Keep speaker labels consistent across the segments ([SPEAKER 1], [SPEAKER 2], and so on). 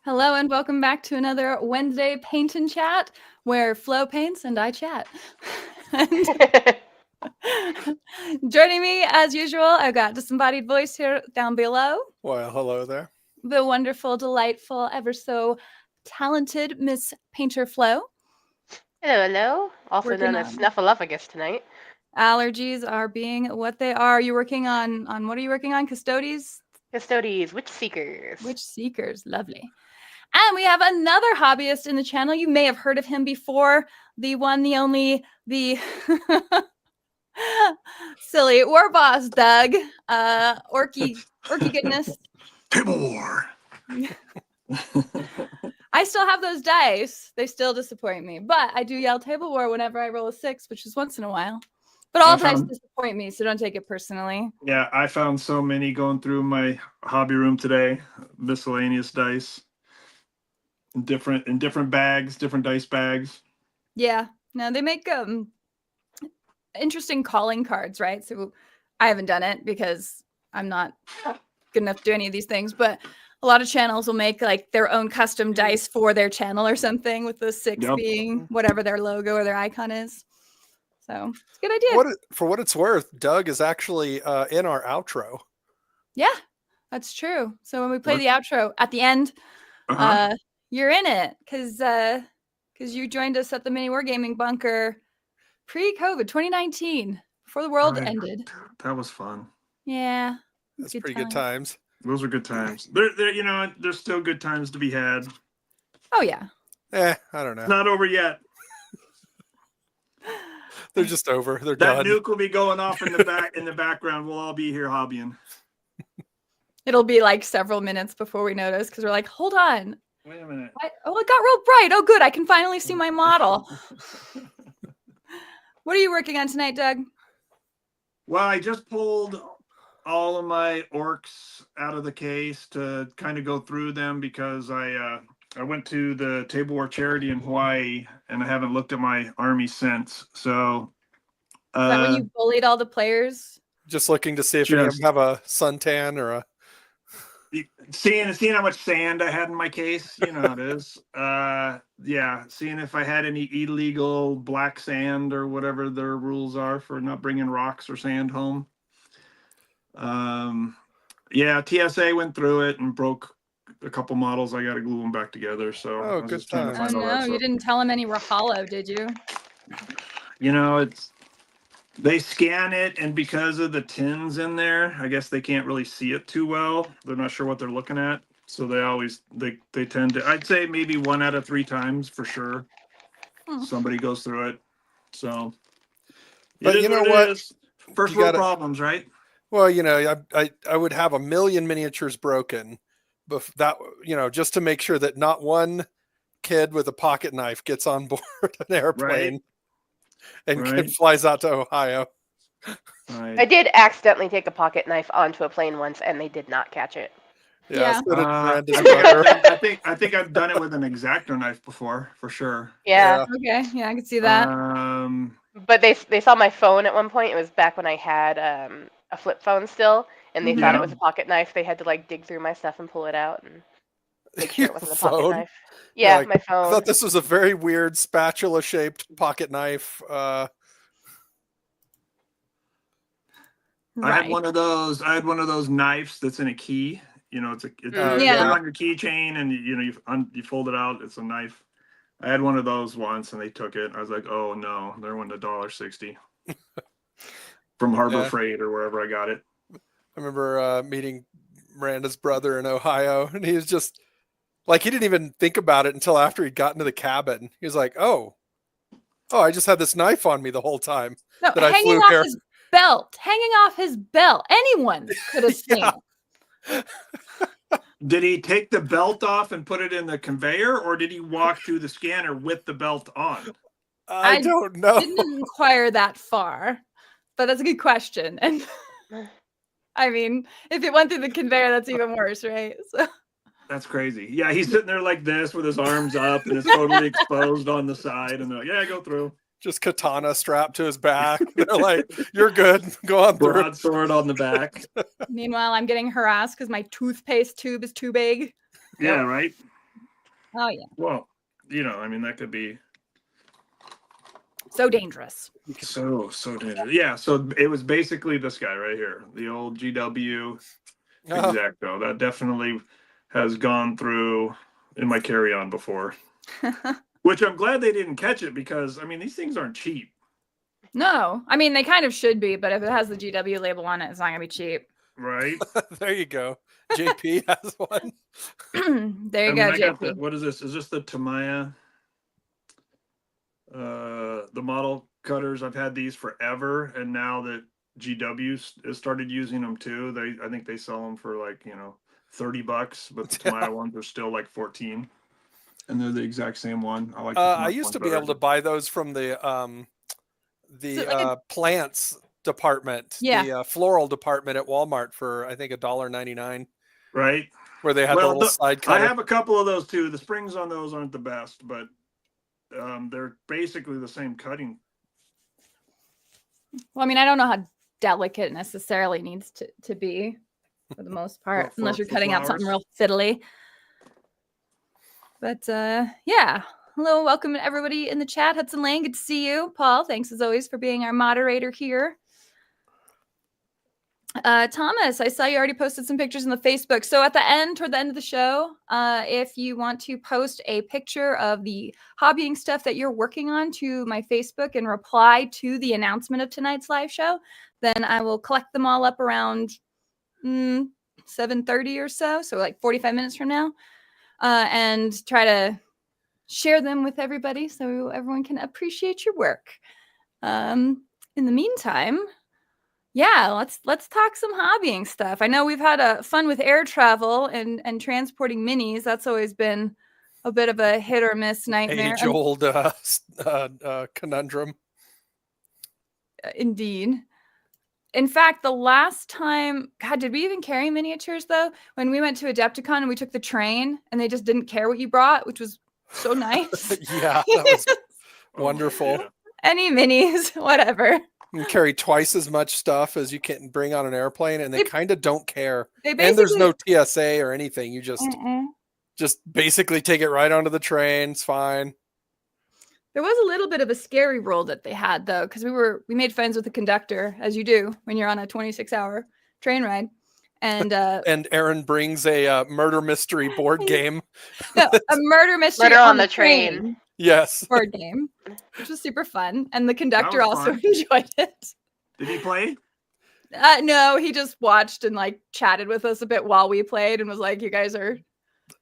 [SPEAKER 1] Hello and welcome back to another Wednesday Paint and Chat, where Flo paints and I chat. And joining me, as usual, I've got disembodied voice here down below.
[SPEAKER 2] Well, hello there.
[SPEAKER 1] The wonderful, delightful, ever so talented Miss Painter Flo.
[SPEAKER 3] Hello. Also
[SPEAKER 1] Working
[SPEAKER 3] known as
[SPEAKER 1] on
[SPEAKER 3] Snuffleupagus tonight.
[SPEAKER 1] allergies are being what they are. You working on what are you working on? Custodes?
[SPEAKER 3] Custodes, Witch Seekers.
[SPEAKER 1] Witch Seekers, lovely. And we have another hobbyist in the channel. You may have heard of him before. The one, the only, the silly Warboss Doug. Orky goodness.
[SPEAKER 4] TableWar.
[SPEAKER 1] I still have those dice. They still disappoint me. But I do yell TableWar whenever I roll a 6, which is once in a while. But all dice disappoint me, so don't take it personally.
[SPEAKER 4] Yeah, I found so many going through my hobby room today. Miscellaneous dice. In different bags, different dice bags.
[SPEAKER 1] Yeah. No, they make interesting calling cards, right? So I haven't done it because I'm not good enough to do any of these things, but a lot of channels will make like their own custom dice for their channel or something, with the 6 being whatever their logo or their icon is. So it's a good idea.
[SPEAKER 2] For what it's worth, Doug is actually in our outro.
[SPEAKER 1] Yeah, that's true. So when we play the outro at the end, you're in it because you joined us at the Mini Wargaming Bunker pre-COVID 2019, before the world ended.
[SPEAKER 4] That was fun.
[SPEAKER 1] Yeah,
[SPEAKER 2] that's pretty good times.
[SPEAKER 4] Those are good times. There's still good times to be had.
[SPEAKER 1] Oh yeah.
[SPEAKER 2] I don't know.
[SPEAKER 4] It's not over yet.
[SPEAKER 2] They're just over. They're
[SPEAKER 4] that
[SPEAKER 2] done.
[SPEAKER 4] Nuke will be going off in the background. We'll all be here hobbying.
[SPEAKER 1] It'll be like several minutes before we notice because we're like, hold on.
[SPEAKER 4] Wait a minute.
[SPEAKER 1] It got real bright. Oh, good. I can finally see my model. What are you working on tonight, Doug?
[SPEAKER 4] Well, I just pulled all of my orcs out of the case to kind of go through them because I went to the TableWar charity in Hawaii and I haven't looked at my army since. So
[SPEAKER 1] is that when you bullied all the players?
[SPEAKER 2] Just looking to see if you have a suntan or a
[SPEAKER 4] seeing how much sand I had in my case, you know how it is. Yeah, seeing if I had any illegal black sand or whatever their rules are for not bringing rocks or sand home. Yeah, TSA went through it and broke a couple models. I got to glue them back together. So
[SPEAKER 2] good time.
[SPEAKER 1] Oh no, you didn't tell him any were hollow, did you?
[SPEAKER 4] You know, they scan it, and because of the tins in there, I guess they can't really see it too well. They're not sure what they're looking at, so they tend to. I'd say maybe 1 out of 3 times for sure. Somebody goes through it. So,
[SPEAKER 2] but you know what?
[SPEAKER 4] First world problems, right?
[SPEAKER 2] Well, you know, I would have 1 million miniatures broken, but that, you know, just to make sure that not one kid with a pocket knife gets on board an airplane and flies out to Ohio.
[SPEAKER 3] I did accidentally take a pocket knife onto a plane once, and they did not catch it.
[SPEAKER 1] Yeah.
[SPEAKER 4] I think I've done it with an X-Acto knife before, for sure.
[SPEAKER 3] Yeah.
[SPEAKER 1] Okay. Yeah, I can see that.
[SPEAKER 3] But they saw my phone at one point. It was back when I had a flip phone still, and they thought it was a pocket knife. They had to like dig through my stuff and pull it out and make sure it wasn't a pocket knife. Yeah, like, my phone.
[SPEAKER 2] I thought this was a very weird spatula-shaped pocket knife.
[SPEAKER 4] I had one of those. I had one of those knives that's in a key. You know, it's on your keychain, and you fold it out. It's a knife. I had one of those once, and they took it. I was like, oh no, they're one $1.60 from Harbor Freight or wherever I got it.
[SPEAKER 2] I remember meeting Miranda's brother in Ohio, and he was just like, he didn't even think about it until after he'd gotten to the cabin. He was like, oh, I just had this knife on me the whole time.
[SPEAKER 1] No, hanging off his belt. Hanging off his belt. Anyone could have seen it.
[SPEAKER 4] Did he take the belt off and put it in the conveyor, or did he walk through the scanner with the belt on?
[SPEAKER 2] I don't know.
[SPEAKER 1] Didn't inquire that far, but that's a good question. And I mean, if it went through the conveyor, that's even worse, right? So.
[SPEAKER 4] That's crazy. Yeah, he's sitting there like this with his arms up and it's totally exposed on the side. And they're like, yeah, go through.
[SPEAKER 2] Just katana strapped to his back. They're like, you're good. Go on through.
[SPEAKER 4] Broadsword on the back.
[SPEAKER 1] Meanwhile, I'm getting harassed because my toothpaste tube is too big.
[SPEAKER 4] Yeah, right.
[SPEAKER 1] Oh yeah.
[SPEAKER 4] Well, I mean, that could be
[SPEAKER 1] so dangerous.
[SPEAKER 4] So dangerous. Yeah. So it was basically this guy right here, the old GW Exacto. That definitely has gone through in my carry-on before. Which I'm glad they didn't catch it because, I mean, these things aren't cheap.
[SPEAKER 1] No, I mean, they kind of should be, but if it has the GW label on it, it's not going to be cheap.
[SPEAKER 4] Right.
[SPEAKER 2] There you go. JP has one.
[SPEAKER 1] There you go, JP.
[SPEAKER 4] What is this? Is this the Tamiya? The model cutters. I've had these forever, and now that GW has started using them too, I think they sell them for like $30, but the Tamiya ones are still like 14, and they're the exact same one.
[SPEAKER 2] I used to be able to buy those from the plants department, the floral department at Walmart for I think $1.99.
[SPEAKER 4] Right.
[SPEAKER 2] Where they had the little side cutter.
[SPEAKER 4] I have a couple of those too. The springs on those aren't the best, but they're basically the same cutting.
[SPEAKER 1] Well, I mean, I don't know how delicate it necessarily needs to be for the most part, unless you're cutting out something real fiddly. But yeah. Hello, welcome everybody in the chat. Hudson Lane, good to see you. Paul, thanks as always for being our moderator here. Thomas, I saw you already posted some pictures in the Facebook. So at the end, toward the end of the show, if you want to post a picture of the hobbying stuff that you're working on to my Facebook and reply to the announcement of tonight's live show, then I will collect them all up around 7:30 or so. So like 45 minutes from now, and try to share them with everybody so everyone can appreciate your work. In the meantime, yeah, let's talk some hobbying stuff. I know we've had fun with air travel and transporting minis. That's always been a bit of a hit or miss nightmare.
[SPEAKER 2] Age-old conundrum.
[SPEAKER 1] Indeed. In fact, the last time, God, did we even carry miniatures though? When we went to Adepticon and we took the train and they just didn't care what you brought, which was so nice.
[SPEAKER 2] Yeah, that was wonderful.
[SPEAKER 4] Yeah.
[SPEAKER 1] Any minis, whatever.
[SPEAKER 2] You carry twice as much stuff as you can bring on an airplane, and they kind of don't care.
[SPEAKER 1] And
[SPEAKER 2] there's no TSA or anything. You just basically take it right onto the train. It's fine.
[SPEAKER 1] There was a little bit of a scary rule that they had though, because we made friends with the conductor, as you do when you're on a 26-hour train ride. And
[SPEAKER 2] and Aaron brings a murder mystery board game.
[SPEAKER 1] No, a murder mystery on the train.
[SPEAKER 2] Yes.
[SPEAKER 1] Board game, which was super fun. And the conductor also enjoyed it.
[SPEAKER 4] Did he play?
[SPEAKER 1] No, he just watched and like chatted with us a bit while we played and was like, you guys are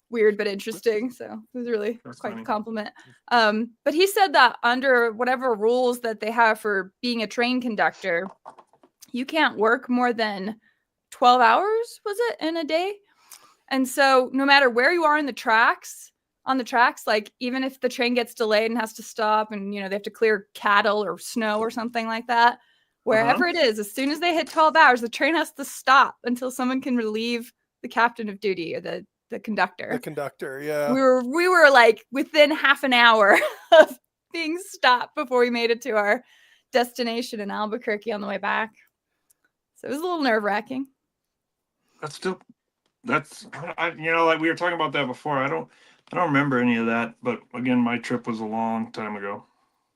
[SPEAKER 1] weird but interesting. So it was really quite a compliment. But he said that under whatever rules that they have for being a train conductor, you can't work more than 12 hours, was it, in a day? And so no matter where you are on the tracks, like even if the train gets delayed and has to stop and, they have to clear cattle or snow or something like that, wherever it is, as soon as they hit 12 hours, the train has to stop until someone can relieve the captain of duty or the conductor.
[SPEAKER 2] The conductor, yeah.
[SPEAKER 1] We were like within half an hour of being stopped before we made it to our destination in Albuquerque on the way back. So it was a little nerve-wracking.
[SPEAKER 4] Like we were talking about that before. I don't remember any of that, but again, my trip was a long time ago.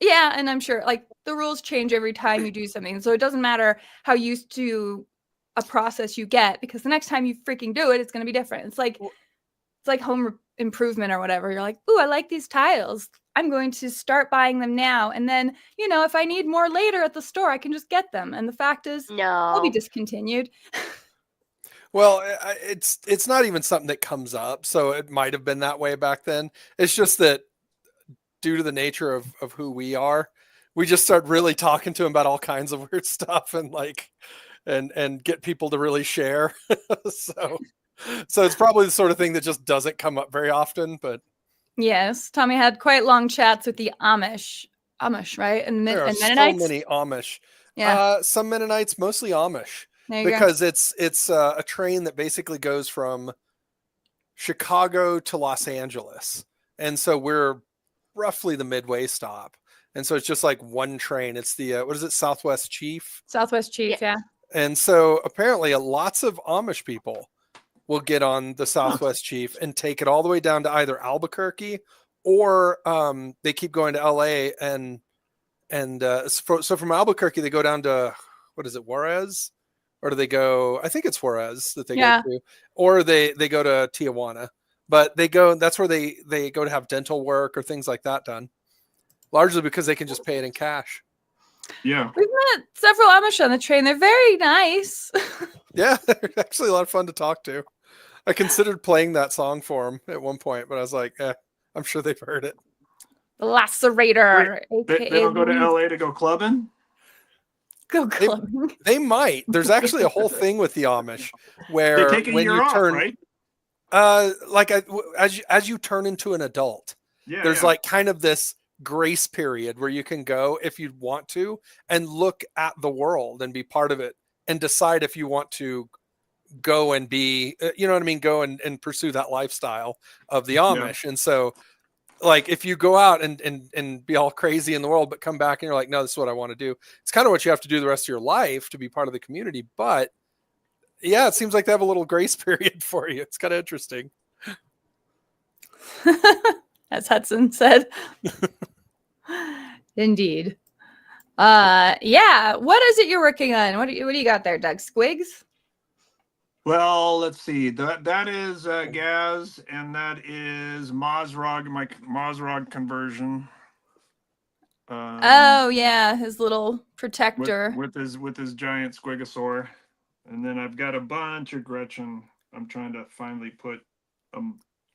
[SPEAKER 1] Yeah, and I'm sure like the rules change every time you do something. So it doesn't matter how used to a process you get, because the next time you freaking do it, it's going to be different. It's like home improvement or whatever. You're like, ooh, I like these tiles. I'm going to start buying them now. And then, if I need more later at the store, I can just get them. And the fact is, they'll be discontinued.
[SPEAKER 2] Well, it's not even something that comes up. So it might have been that way back then. It's just that due to the nature of who we are, we just start really talking to them about all kinds of weird stuff and and get people to really share. So it's probably the sort of thing that just doesn't come up very often, but
[SPEAKER 1] yes, Tommy had quite long chats with the Amish, right? And Mennonites.
[SPEAKER 2] So many Amish.
[SPEAKER 1] Yeah.
[SPEAKER 2] Some Mennonites, mostly Amish,
[SPEAKER 1] because
[SPEAKER 2] it's a train that basically goes from Chicago to Los Angeles. And so we're roughly the midway stop. And so it's just like one train. It's the, what is it? Southwest Chief.
[SPEAKER 1] Yeah.
[SPEAKER 2] And so apparently lots of Amish people will get on the Southwest Chief and take it all the way down to either Albuquerque or they keep going to LA and so from Albuquerque they go down to, what is it, Juarez? Or do they go, I think it's Juarez that they go to, or they go to Tijuana, but that's where they go to have dental work or things like that done, largely because they can just pay it in cash.
[SPEAKER 4] Yeah.
[SPEAKER 1] We've met several Amish on the train. They're very nice.
[SPEAKER 2] Yeah, they're actually a lot of fun to talk to. I considered playing that song for them at one point, but I was like, I'm sure they've heard it.
[SPEAKER 1] The Lacerator.
[SPEAKER 4] Wait, they don't go to LA to go clubbing?
[SPEAKER 1] Go clubbing.
[SPEAKER 2] They might. There's actually a whole thing with the Amish where
[SPEAKER 4] they take a year off, right?
[SPEAKER 2] As you turn into an adult, there's like kind of this grace period where you can go if you want to and look at the world and be part of it and decide if you want to go and be, you know what I mean, go and pursue that lifestyle of the Amish. And so like if you go out and be all crazy in the world but come back and you're like, no, this is what I want to do, it's kind of what you have to do the rest of your life to be part of the community. But yeah, it seems like they have a little grace period for you. It's kind of interesting.
[SPEAKER 1] As Hudson said. Indeed. Yeah. What is it you're working on? What do you got there, Doug? Squigs?
[SPEAKER 4] Well, let's see. That is Gaz, and that is Mozrog, my Mozrog conversion.
[SPEAKER 1] Oh yeah, his little protector
[SPEAKER 4] with his giant squigosaur, and then I've got a bunch of Gretchen. I'm trying to finally put a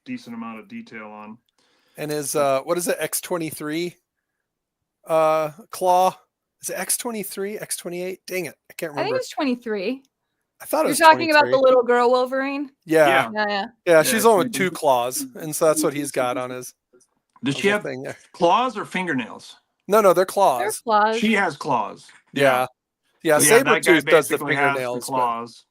[SPEAKER 4] decent amount of detail on.
[SPEAKER 2] And his what is it, X23 claw? Is it X23, X28? Dang it, I can't remember.
[SPEAKER 1] I think it's 23.
[SPEAKER 2] I thought it was
[SPEAKER 1] You're talking
[SPEAKER 2] 23.
[SPEAKER 1] about the little girl Wolverine?
[SPEAKER 2] Yeah, she's only with 2 claws, and so that's what he's got on his.
[SPEAKER 4] Does she have claws or fingernails?
[SPEAKER 2] No, they're claws.
[SPEAKER 1] They're claws.
[SPEAKER 4] She has claws.
[SPEAKER 2] Yeah. Sabretooth does the fingernails.
[SPEAKER 4] The claws.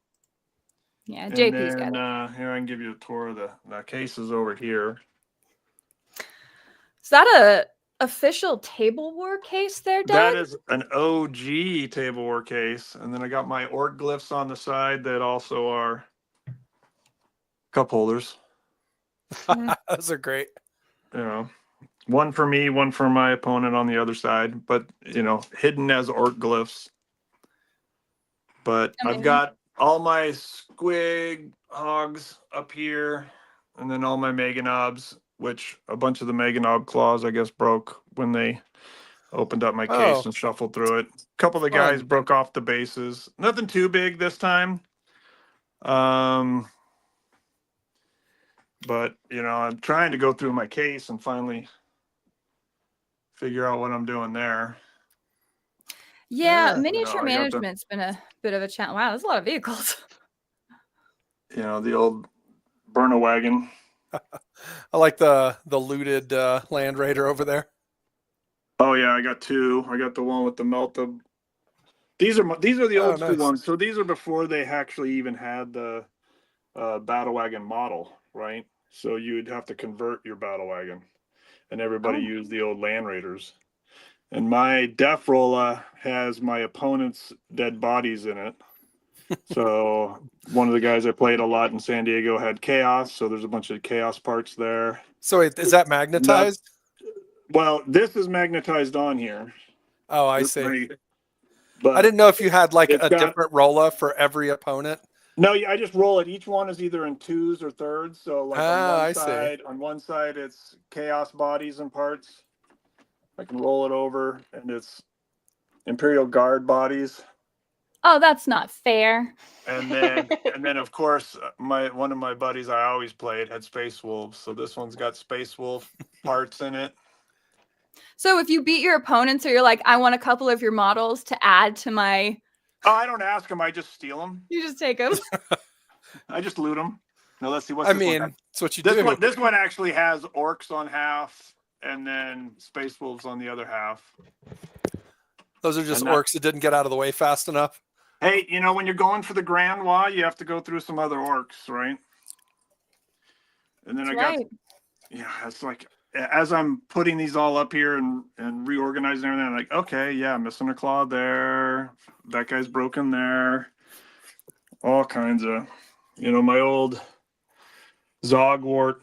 [SPEAKER 1] Yeah, JP's got it.
[SPEAKER 4] Here, I can give you a tour of the cases over here.
[SPEAKER 1] Is that a official TableWar case there, Doug?
[SPEAKER 4] That is an OG TableWar case. And then I got my orc glyphs on the side that also are cup holders.
[SPEAKER 2] Those are great.
[SPEAKER 4] You know, one for me, one for my opponent on the other side, but you know, hidden as orc glyphs. But I've got all my squig hogs up here, and then all my meganobs, which a bunch of the meganob claws, I guess, broke when they opened up my case and shuffled through it. A couple of the guys broke off the bases. Nothing too big this time. But, you know, I'm trying to go through my case and finally figure out what I'm doing there.
[SPEAKER 1] Yeah, miniature management's been a bit of a challenge. Wow, there's a lot of vehicles.
[SPEAKER 4] You know, the old burner wagon.
[SPEAKER 2] I like the looted Land Raider over there.
[SPEAKER 4] Oh yeah, I got 2. I got the one with the melted. These are the old school ones. So these are before they actually even had the battle wagon model, right? So you'd have to convert your battle wagon, and everybody used the old Land Raiders. And my Def Rolla has my opponent's dead bodies in it. So one of the guys I played a lot in San Diego had Chaos, so there's a bunch of Chaos parts there.
[SPEAKER 2] So is that magnetized?
[SPEAKER 4] Well, this is magnetized on here.
[SPEAKER 2] Oh, I see.
[SPEAKER 4] But
[SPEAKER 2] I didn't know if you had like a different Rolla for every opponent.
[SPEAKER 4] No, I just roll it. Each one is either in 2s or 3rds. So like on one side it's Chaos bodies and parts. I can roll it over, and it's Imperial Guard bodies.
[SPEAKER 1] Oh, that's not fair.
[SPEAKER 4] And then of course one of my buddies I always played had Space Wolves, so this one's got Space Wolf parts in it.
[SPEAKER 1] So if you beat your opponents, or you're like, I want a couple of your models to add to my.
[SPEAKER 4] Oh, I don't ask them. I just steal them.
[SPEAKER 1] You just take them.
[SPEAKER 4] I just loot them. Now let's see what's.
[SPEAKER 2] It's what you
[SPEAKER 4] do.
[SPEAKER 2] This
[SPEAKER 4] one actually has orcs on half, and then Space Wolves on the other half.
[SPEAKER 2] Those are just orcs that didn't get out of the way fast enough.
[SPEAKER 4] Hey, you know, when you're going for the Grand Wa, you have to go through some other orcs, right? And then it's like, as I'm putting these all up here and reorganizing everything, I'm like, okay, yeah, missing a claw there. That guy's broken there. All kinds of My old Zogwart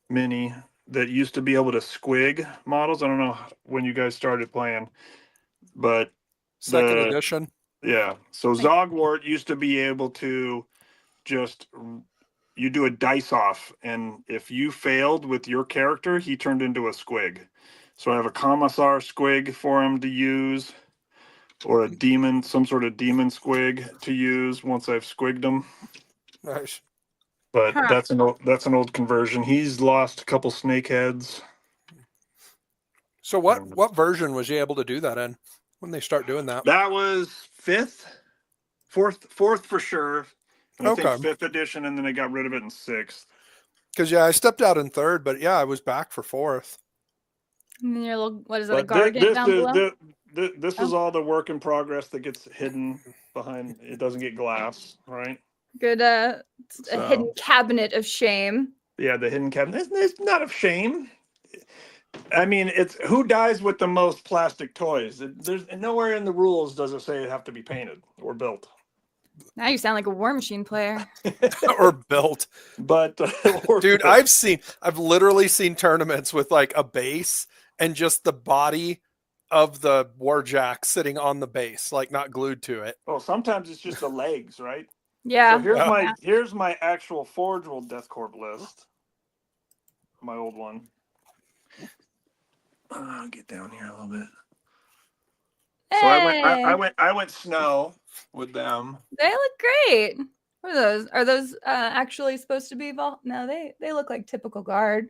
[SPEAKER 4] mini that used to be able to squig models. I don't know when you guys started playing, but
[SPEAKER 2] second edition.
[SPEAKER 4] Yeah. So Zogwart used to be able to just you do a dice off, and if you failed with your character, he turned into a squig. So I have a commissar squig for him to use, or a demon, some sort of demon squig to use once I've squigged him.
[SPEAKER 2] Nice.
[SPEAKER 4] But that's an old conversion. He's lost a couple snake heads.
[SPEAKER 2] So what version was he able to do that in when they start doing that?
[SPEAKER 4] That was fourth for sure. And I think 5th edition, and then they got rid of it in 6th.
[SPEAKER 2] Because I stepped out in 3rd, but I was back for 4th.
[SPEAKER 1] And your little, what is that, a guardian down below?
[SPEAKER 4] This is all the work in progress that gets hidden behind. It doesn't get glass, right?
[SPEAKER 1] Good, a hidden cabinet of shame.
[SPEAKER 4] Yeah, the hidden cabinet. It's not of shame. I mean, it's who dies with the most plastic toys. There's nowhere in the rules does it say it have to be painted or built.
[SPEAKER 1] Now you sound like a War Machine player.
[SPEAKER 2] Or built.
[SPEAKER 4] But
[SPEAKER 2] dude, I've literally seen tournaments with like a base and just the body of the Warjack sitting on the base, like not glued to it.
[SPEAKER 4] Well, sometimes it's just the legs, right?
[SPEAKER 1] Yeah.
[SPEAKER 4] So here's my actual Forge World Death Corp list. My old one. I'll get down here a little bit.
[SPEAKER 1] Hey.
[SPEAKER 4] So I went snow with them.
[SPEAKER 1] They look great. What are those? Are those actually supposed to be No, they look like typical guard.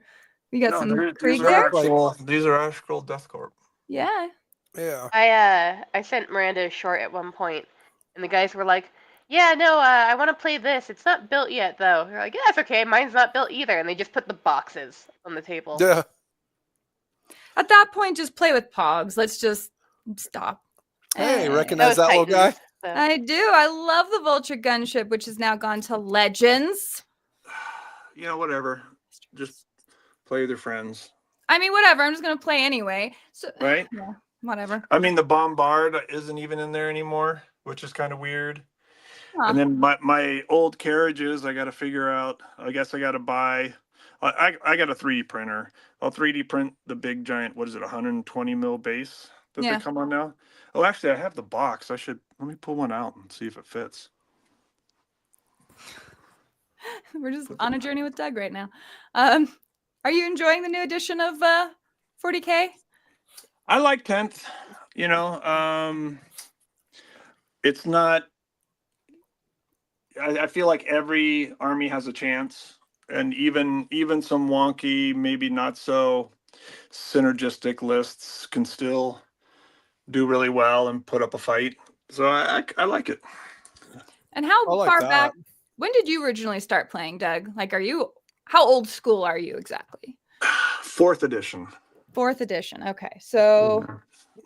[SPEAKER 1] We got some Krieg there.
[SPEAKER 4] These are actual Death Corp.
[SPEAKER 1] Yeah.
[SPEAKER 2] Yeah.
[SPEAKER 3] I sent Miranda a short at one point, and the guys were like, "Yeah, no, I want to play this. It's not built yet, though." You're like, "Yeah, that's okay. Mine's not built either." And they just put the boxes on the table.
[SPEAKER 2] Yeah.
[SPEAKER 1] At that point, just play with Pogs. Let's just stop.
[SPEAKER 2] Hey, recognize that little guy?
[SPEAKER 3] So.
[SPEAKER 1] I do. I love the Vulture gunship, which has now gone to Legends.
[SPEAKER 4] Whatever. Just play with your friends.
[SPEAKER 1] I mean, whatever. I'm just going to play anyway. So,
[SPEAKER 4] right?
[SPEAKER 1] Yeah, whatever.
[SPEAKER 4] I mean, the Bombard isn't even in there anymore, which is kind of weird.
[SPEAKER 1] Huh.
[SPEAKER 4] And then my old carriages, I got to figure out. I guess I got to buy. I got a 3D printer. I'll 3D print the big giant. What is it? 120 mil base that they come on now. Oh, actually, I have the box. Let me pull one out and see if it fits.
[SPEAKER 1] We're just on a journey with Doug right now. Are you enjoying the new edition of 40K?
[SPEAKER 4] I like 10th. It's not. I feel like every army has a chance, and even some wonky, maybe not so synergistic lists can still do really well and put up a fight. So I like it.
[SPEAKER 1] And how far back? When did you originally start playing, Doug? Like, how old school are you exactly?
[SPEAKER 4] 4th edition.
[SPEAKER 1] 4th edition. Okay. So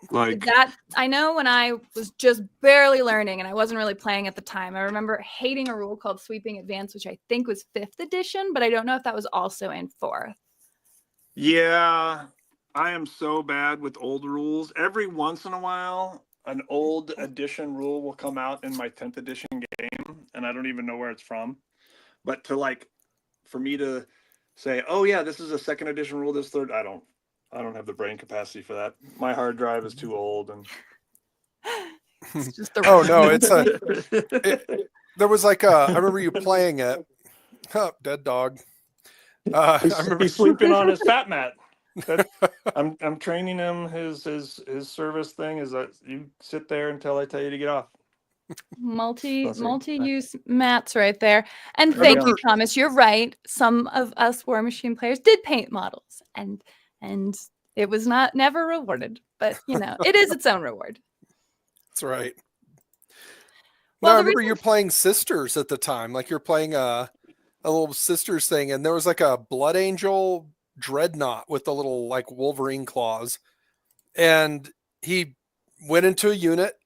[SPEAKER 4] like
[SPEAKER 1] that, I know when I was just barely learning and I wasn't really playing at the time, I remember hating a rule called Sweeping Advance, which I think was 5th edition, but I don't know if that was also in 4th.
[SPEAKER 4] Yeah, I am so bad with old rules. Every once in a while, an old edition rule will come out in my 10th edition game, and I don't even know where it's from. But for me to say, oh yeah, this is a 2nd edition rule, this 3rd, I don't have the brain capacity for that. My hard drive is too old, and
[SPEAKER 1] it's just the
[SPEAKER 2] there was I remember you playing it. Oh, dead dog.
[SPEAKER 4] I remember he's sleeping on his fat mat. I'm training him. His service thing is that you sit there until I tell you to get off.
[SPEAKER 1] Multi-use mats right there. And thank you, Thomas. You're right. Some of us War Machine players did paint models, and it was never rewarded. But it is its own reward.
[SPEAKER 2] That's right.
[SPEAKER 1] Well,
[SPEAKER 2] I remember you're playing Sisters at the time. Like you're playing a little Sisters thing, and there was like a Blood Angel Dreadnought with the little like Wolverine claws, and he went into a unit,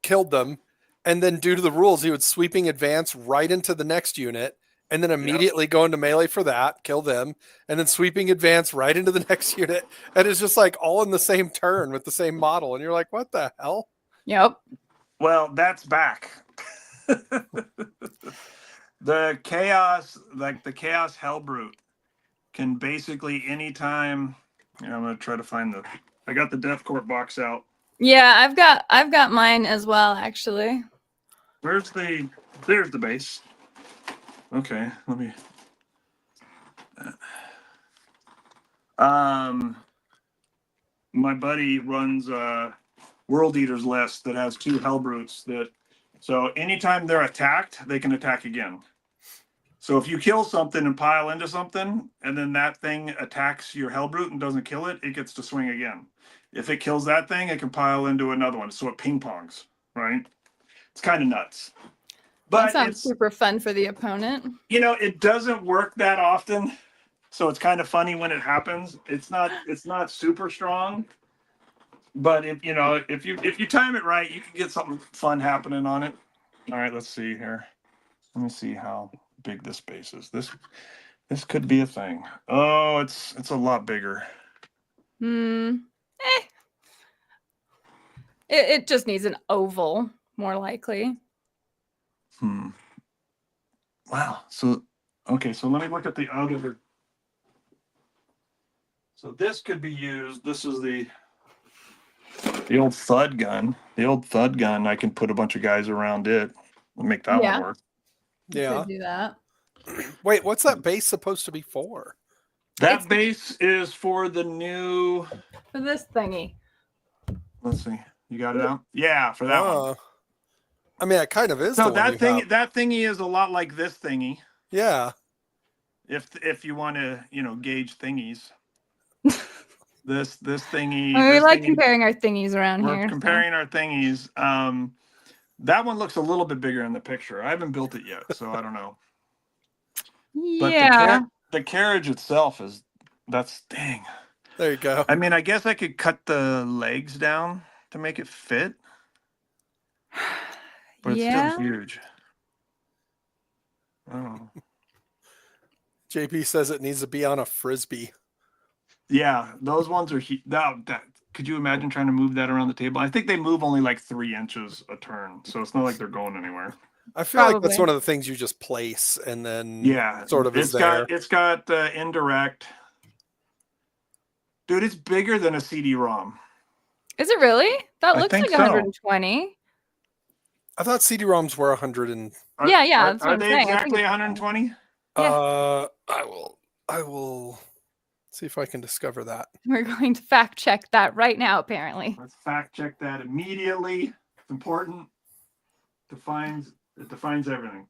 [SPEAKER 2] killed them, and then due to the rules he would Sweeping Advance right into the next unit and then immediately go into melee for that, kill them, and then Sweeping Advance right into the next unit, and it's just like all in the same turn with the same model, and you're like, what the hell?
[SPEAKER 1] Yep.
[SPEAKER 4] Well, that's back. The chaos, like the chaos hellbrute, can basically anytime. I'm gonna try to find the. I got the Death Court box out.
[SPEAKER 1] Yeah, I've got mine as well, actually.
[SPEAKER 4] There's the base. Okay, let me. My buddy runs a World Eaters list that has 2 Hellbrutes that, so anytime they're attacked, they can attack again. So if you kill something and pile into something, and then that thing attacks your Hellbrute and doesn't kill it, it gets to swing again. If it kills that thing, it can pile into another one. So it ping pongs, right? It's kind of nuts. But
[SPEAKER 1] that sounds super fun for the opponent.
[SPEAKER 4] You know, it doesn't work that often. So it's kind of funny when it happens. It's not super strong. But if you time it right, you can get something fun happening on it. All right, let's see here. Let me see how big this base is. This could be a thing. Oh, it's a lot bigger.
[SPEAKER 1] It just needs an oval, more likely.
[SPEAKER 4] Wow. So okay, so let me look at the other. So this could be used. This is the old thud gun. The old thud gun, I can put a bunch of guys around it and make that one work.
[SPEAKER 2] Yeah.
[SPEAKER 1] Could do that.
[SPEAKER 2] Wait, what's that base supposed to be for?
[SPEAKER 4] That base is for the new.
[SPEAKER 1] For this thingy.
[SPEAKER 4] Let's see. You got it out? Yeah, for that one.
[SPEAKER 2] I mean, it kind of is.
[SPEAKER 4] So that thingy is a lot like this thingy.
[SPEAKER 2] Yeah.
[SPEAKER 4] If you want to, gauge thingies. This thingy.
[SPEAKER 1] We like comparing our thingies around here.
[SPEAKER 4] We're comparing our thingies. That one looks a little bit bigger in the picture. I haven't built it yet, so I don't know.
[SPEAKER 1] Yeah.
[SPEAKER 4] But the carriage itself that's dang.
[SPEAKER 2] There you go.
[SPEAKER 4] I mean, I guess I could cut the legs down to make it fit. But it's still huge. Oh.
[SPEAKER 2] JP says it needs to be on a frisbee.
[SPEAKER 4] Yeah, those ones are that. Could you imagine trying to move that around the table? I think they move only like 3 inches a turn, so it's not like they're going anywhere.
[SPEAKER 2] I feel like that's one of the things you just place and then sort of is there.
[SPEAKER 4] It's got indirect. Dude, it's bigger than a CD-ROM.
[SPEAKER 1] Is it really? That looks like 120.
[SPEAKER 2] I thought CD-ROMs were 100 and.
[SPEAKER 1] Yeah.
[SPEAKER 4] Are they exactly 120?
[SPEAKER 1] Yeah.
[SPEAKER 2] I will see if I can discover that.
[SPEAKER 1] We're going to fact check that right now, apparently.
[SPEAKER 4] Let's fact check that immediately. It's important. It defines everything.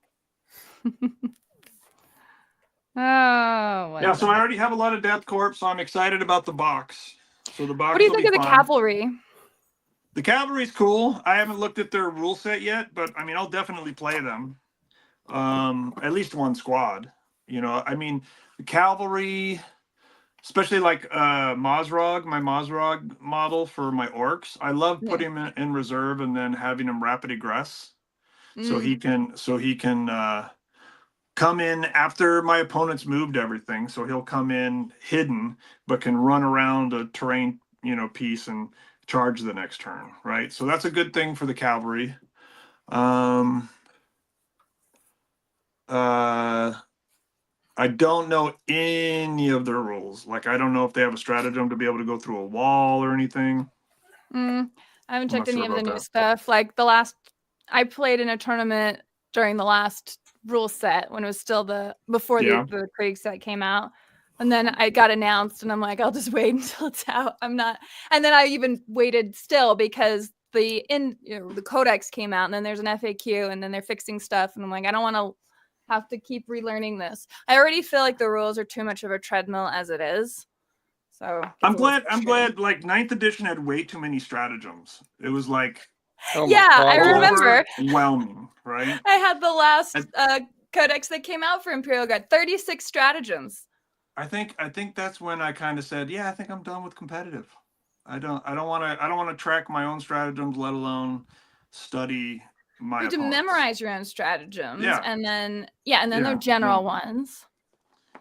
[SPEAKER 4] Yeah, so I already have a lot of Death Corps, so I'm excited about the box. So the box.
[SPEAKER 1] What do you think of the cavalry?
[SPEAKER 4] The cavalry's cool. I haven't looked at their rule set yet, but I mean, I'll definitely play them. At least one squad. I mean, the cavalry, especially like Mazrog, my Mazrog model for my orcs. I love putting him in reserve and then having him rapid egress, so he can come in after my opponent's moved everything. So he'll come in hidden, but can run around a terrain piece and charge the next turn. Right. So that's a good thing for the cavalry. I don't know any of their rules. Like, I don't know if they have a stratagem to be able to go through a wall or anything.
[SPEAKER 1] I haven't checked any of the new stuff. Like I played in a tournament during the last rule set when it was still before the Krieg set came out. And then I got announced and I'm like, I'll just wait until it's out. And then I even waited still because the codex came out and then there's an FAQ and then they're fixing stuff. And I'm like, I don't want to have to keep relearning this. I already feel like the rules are too much of a treadmill as it is. So I'm glad
[SPEAKER 4] like 9th edition had way too many stratagems. It was like,
[SPEAKER 1] I remember
[SPEAKER 4] overwhelming, right?
[SPEAKER 1] I had the last codex that came out for Imperial Guard, 36 stratagems.
[SPEAKER 4] I think that's when I kind of said, I think I'm done with competitive. I don't want to track my own stratagems, let alone study my opponents.
[SPEAKER 1] You have to memorize your own stratagems, and then they're general ones.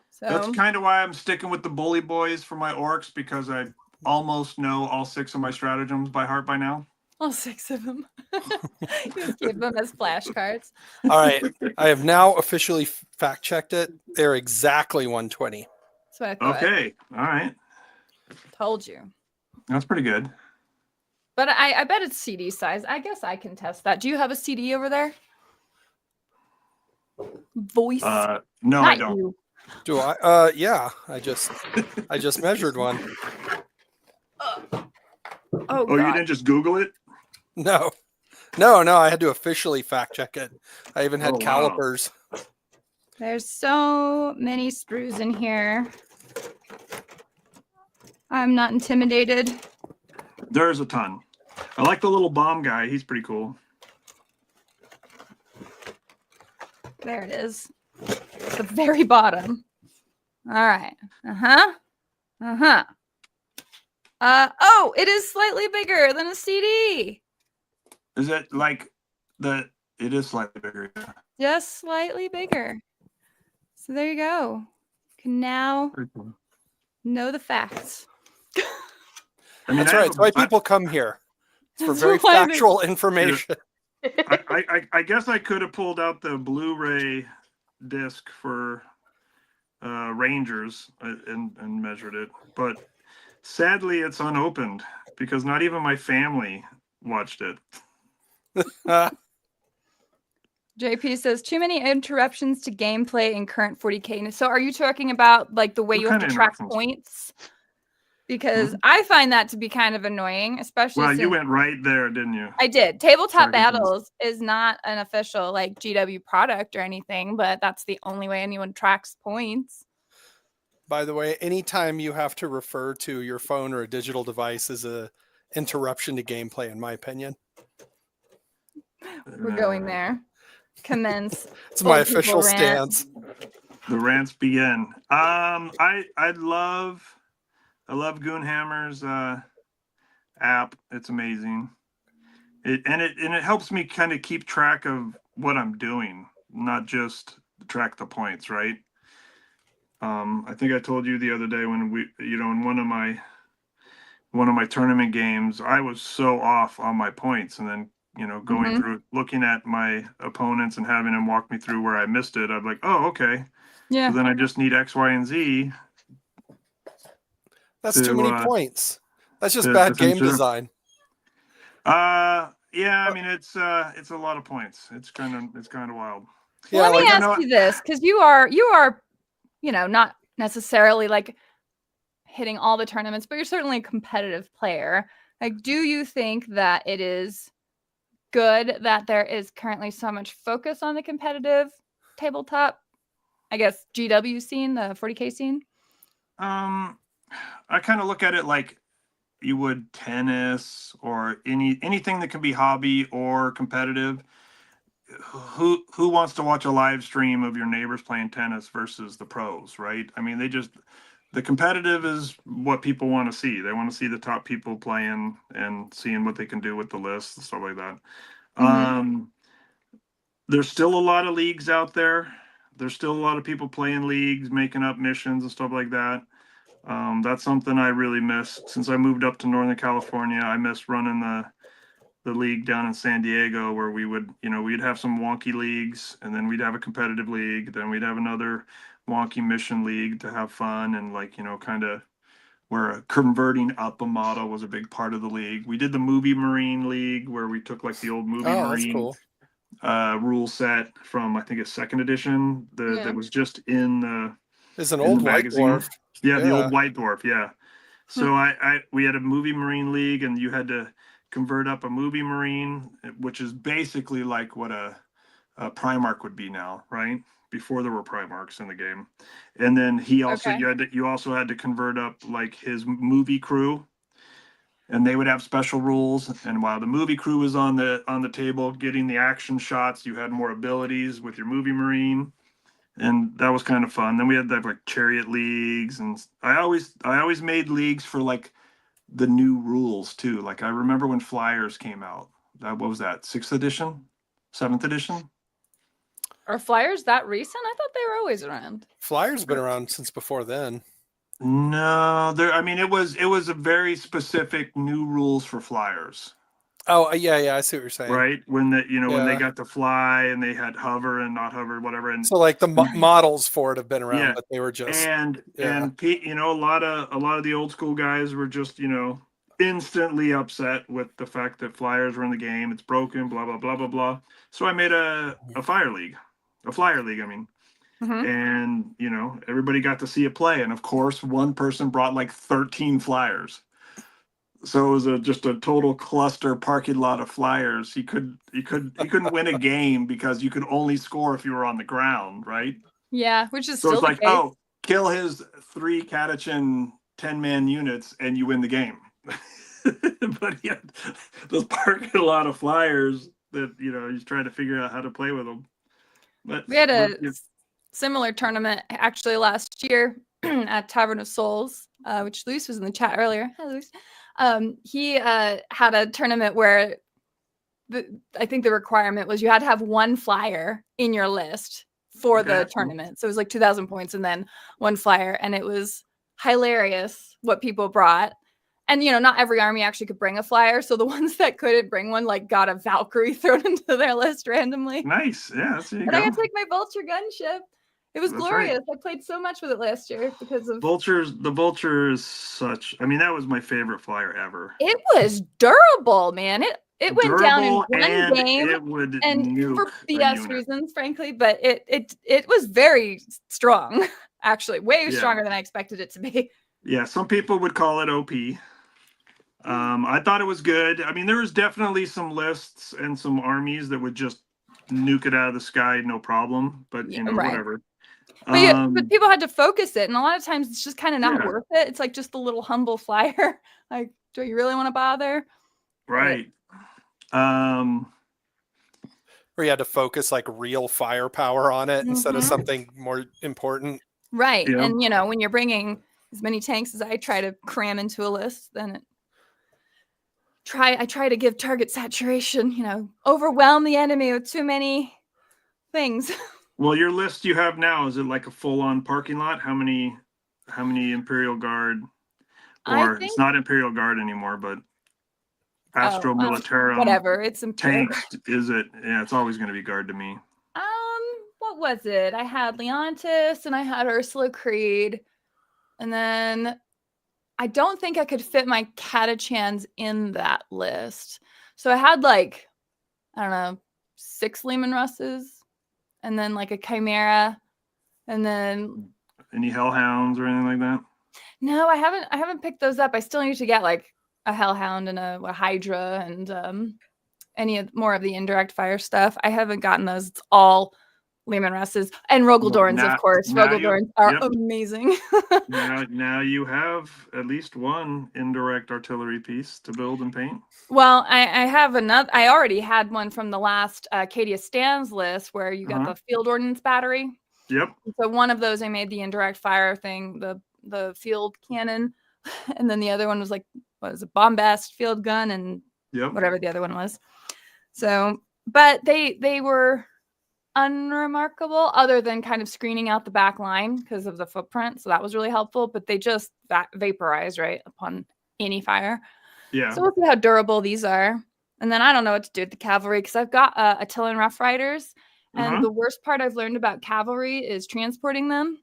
[SPEAKER 1] So
[SPEAKER 4] that's kind of why I'm sticking with the bully boys for my orcs, because I almost know all 6 of my stratagems by heart by now.
[SPEAKER 1] All 6 of them. Just keep them as flashcards.
[SPEAKER 2] All right. I have now officially fact checked it. They're exactly 120.
[SPEAKER 1] That's what I thought.
[SPEAKER 4] Okay. All right.
[SPEAKER 1] Told you.
[SPEAKER 4] That's pretty good.
[SPEAKER 1] But I bet it's CD size. I guess I can test that. Do you have a CD over there? Voice.
[SPEAKER 4] No,
[SPEAKER 1] Not
[SPEAKER 4] I don't.
[SPEAKER 1] you.
[SPEAKER 2] Do I? Yeah. I just measured one.
[SPEAKER 1] Oh,
[SPEAKER 4] Oh,
[SPEAKER 1] God.
[SPEAKER 4] you didn't just Google it?
[SPEAKER 2] No. I had to officially fact check it. I even had
[SPEAKER 4] Oh, wow.
[SPEAKER 2] calipers.
[SPEAKER 1] There's so many sprues in here. I'm not intimidated.
[SPEAKER 4] There's a ton. I like the little bomb guy. He's pretty cool.
[SPEAKER 1] There it is. At the very bottom. All right. Oh, it is slightly bigger than a CD.
[SPEAKER 4] Is it like the? It is slightly bigger. Yeah.
[SPEAKER 1] Just slightly bigger. So there you go. You can now
[SPEAKER 4] Pretty cool.
[SPEAKER 1] know the facts.
[SPEAKER 4] I mean,
[SPEAKER 2] That's right. That's why people come here. It's for
[SPEAKER 1] That's
[SPEAKER 2] very
[SPEAKER 1] why they-
[SPEAKER 2] factual information.
[SPEAKER 4] I guess I could have pulled out the Blu-ray disc for Rangers and measured it, but sadly it's unopened because not even my family watched it.
[SPEAKER 1] JP says too many interruptions to gameplay in current 40K. So are you talking about like the way
[SPEAKER 4] What
[SPEAKER 1] you have
[SPEAKER 4] kind
[SPEAKER 1] to
[SPEAKER 4] of
[SPEAKER 1] track
[SPEAKER 4] interruptions?
[SPEAKER 1] points? Because I find that to be kind of annoying, especially
[SPEAKER 4] Well,
[SPEAKER 1] since
[SPEAKER 4] you went right there, didn't you?
[SPEAKER 1] I did. Tabletop
[SPEAKER 4] Tracking points.
[SPEAKER 1] Battles is not an official like GW product or anything, but that's the only way anyone tracks points.
[SPEAKER 2] By the way, anytime you have to refer to your phone or a digital device is a interruption to gameplay, in my opinion.
[SPEAKER 1] We're going there. Commence.
[SPEAKER 2] It's my
[SPEAKER 1] Old people
[SPEAKER 2] official
[SPEAKER 1] rant.
[SPEAKER 2] stance.
[SPEAKER 4] The rants begin. I love Goonhammer's app. It's amazing. It helps me kind of keep track of what I'm doing, not just track the points, right? I think I told you the other day when in one of my tournament games, I was so off on my points, and then going through looking at my opponents and having them walk me through where I missed it, I'm like, oh, okay.
[SPEAKER 1] Yeah.
[SPEAKER 4] So then I just need X, Y, and Z.
[SPEAKER 2] That's too many points. That's just bad game design.
[SPEAKER 4] Yeah, I mean it's a lot of points. It's kind of wild.
[SPEAKER 2] Yeah,
[SPEAKER 1] Let me ask you this, because you are not necessarily like hitting all the tournaments, but you're certainly a competitive player. Like, do you think that it is good that there is currently so much focus on the competitive tabletop, I guess, GW scene, the 40K scene?
[SPEAKER 4] I kind of look at it like you would tennis or anything that can be hobby or competitive. Who wants to watch a live stream of your neighbors playing tennis versus the pros, right? I mean, the competitive is what people want to see. They want to see the top people playing and seeing what they can do with the list and stuff like that. There's still a lot of leagues out there. There's still a lot of people playing leagues, making up missions and stuff like that. That's something I really miss. Since I moved up to Northern California, I miss running the league down in San Diego, where we'd have some wonky leagues, and then we'd have a competitive league, then we'd have another wonky mission league to have fun, and kind of where converting up a model was a big part of the league. We did the Movie Marine League, where we took like the old Movie Marine
[SPEAKER 2] cool.
[SPEAKER 4] Rule set from, I think, a second edition that was just in the
[SPEAKER 2] It's an old White Dwarf.
[SPEAKER 4] Yeah, the old White Dwarf. Yeah. So we had a Movie Marine League, and you had to convert up a Movie Marine, which is basically like what a Primarch would be now, right? Before there were Primarchs in the game. And then you also had to convert up like his movie crew, and they would have special rules. And while the movie crew was on the table getting the action shots, you had more abilities with your Movie Marine. And that was kind of fun. Then we had like chariot leagues, and I always made leagues for like the new rules too. Like I remember when Flyers came out. What was that? 6th edition? 7th edition?
[SPEAKER 1] Are Flyers that recent? I thought they were always around.
[SPEAKER 2] Flyers been around since before then.
[SPEAKER 4] No, it was a very specific new rules for Flyers.
[SPEAKER 2] Oh, yeah, I see what you're saying.
[SPEAKER 4] Right, when when they
[SPEAKER 2] Yeah.
[SPEAKER 4] got to fly and they had hover and not hover, whatever, and
[SPEAKER 2] So like the models for it have been around,
[SPEAKER 4] yeah,
[SPEAKER 2] but they were just
[SPEAKER 4] and
[SPEAKER 2] yeah.
[SPEAKER 4] a lot of the old school guys were just instantly upset with the fact that flyers were in the game. It's broken, blah blah blah blah blah. So I made a flyer league, I mean.
[SPEAKER 1] Mhm.
[SPEAKER 4] And everybody got to see it play, and of course one person brought like 13 flyers, so it was just a total cluster parking lot of flyers. He couldn't win a game because you could only score if you were on the ground, right?
[SPEAKER 1] Yeah, which is
[SPEAKER 4] So
[SPEAKER 1] still
[SPEAKER 4] it's
[SPEAKER 1] the
[SPEAKER 4] like,
[SPEAKER 1] case.
[SPEAKER 4] oh, kill his 3 Catachan 10-man units and you win the game. But he had those parking lot of flyers that he's trying to figure out how to play with them. But
[SPEAKER 1] We had a similar tournament actually last year at Tavern of Souls, which Luis was in the chat earlier. Hi, Luis. He had a tournament where I think the requirement was you had to have one flyer in your list for the tournament. So it was like 2,000 points and then one flyer. And it was hilarious what people brought. And, not every army actually could bring a flyer. So the ones that couldn't bring one, like, got a Valkyrie thrown into their list randomly.
[SPEAKER 4] Nice. Yeah, there you
[SPEAKER 1] but
[SPEAKER 4] go.
[SPEAKER 1] I got to take my Vulture gunship. It was glorious. Right. I played so much with it last year because of
[SPEAKER 4] Vultures. The Vulture is such. I mean, that was my favorite flyer ever.
[SPEAKER 1] It was durable, man. It went down in one game,
[SPEAKER 4] it would
[SPEAKER 1] and
[SPEAKER 4] nuke
[SPEAKER 1] for BS reasons, frankly. But it was very strong, actually, way stronger than I expected it to be.
[SPEAKER 4] Yeah, some people would call it OP. I thought it was good. I mean, there was definitely some lists and some armies that would just nuke it out of the sky, no problem. But whatever.
[SPEAKER 1] But people had to focus it, and a lot of times it's just kind of not worth it. It's like just a little humble flyer. Like, do you really want to bother?
[SPEAKER 4] Right.
[SPEAKER 2] Where you had to focus like real firepower on it instead of something more important.
[SPEAKER 1] Right. Yeah. And when you're bringing as many tanks as I try to cram into a list, then I try to give target saturation, overwhelm the enemy with too many things.
[SPEAKER 4] Well, your list you have now, is it like a full-on parking lot? How many Imperial Guard? Or it's not Imperial Guard anymore, but Astro Militarum.
[SPEAKER 1] Whatever, it's Imperial.
[SPEAKER 4] Tanks, is it? Yeah, it's always going to be Guard to me.
[SPEAKER 1] What was it? I had Leontis and I had Ursula Creed. And then I don't think I could fit my Catachans in that list. So I had I don't know, 6 Lehman Russes and then like a Chimera and then
[SPEAKER 4] any Hellhounds or anything like that?
[SPEAKER 1] No, I haven't picked those up. I still need to get like a Hellhound and a Hydra and any more of the indirect fire stuff. I haven't gotten those. It's all Lehman Russes and Rogaldorns, of course. Rogaldorns are amazing.
[SPEAKER 4] now you have at least one indirect artillery piece to build and paint.
[SPEAKER 1] Well, I have another. I already had one from the last Acadia Stands list where you got the field ordnance battery.
[SPEAKER 4] Yep.
[SPEAKER 1] So one of those I made the indirect fire thing, the field cannon, and then the other one was like, what was it, bombast field gun and whatever the other one was. So, but they were unremarkable other than kind of screening out the back line because of the footprint. So that was really helpful, but they just vaporized right upon any fire.
[SPEAKER 4] Yeah.
[SPEAKER 1] So we'll see how durable these are. And then I don't know what to do with the cavalry because I've got Attilan Rough Riders. And the worst part I've learned about cavalry is transporting them.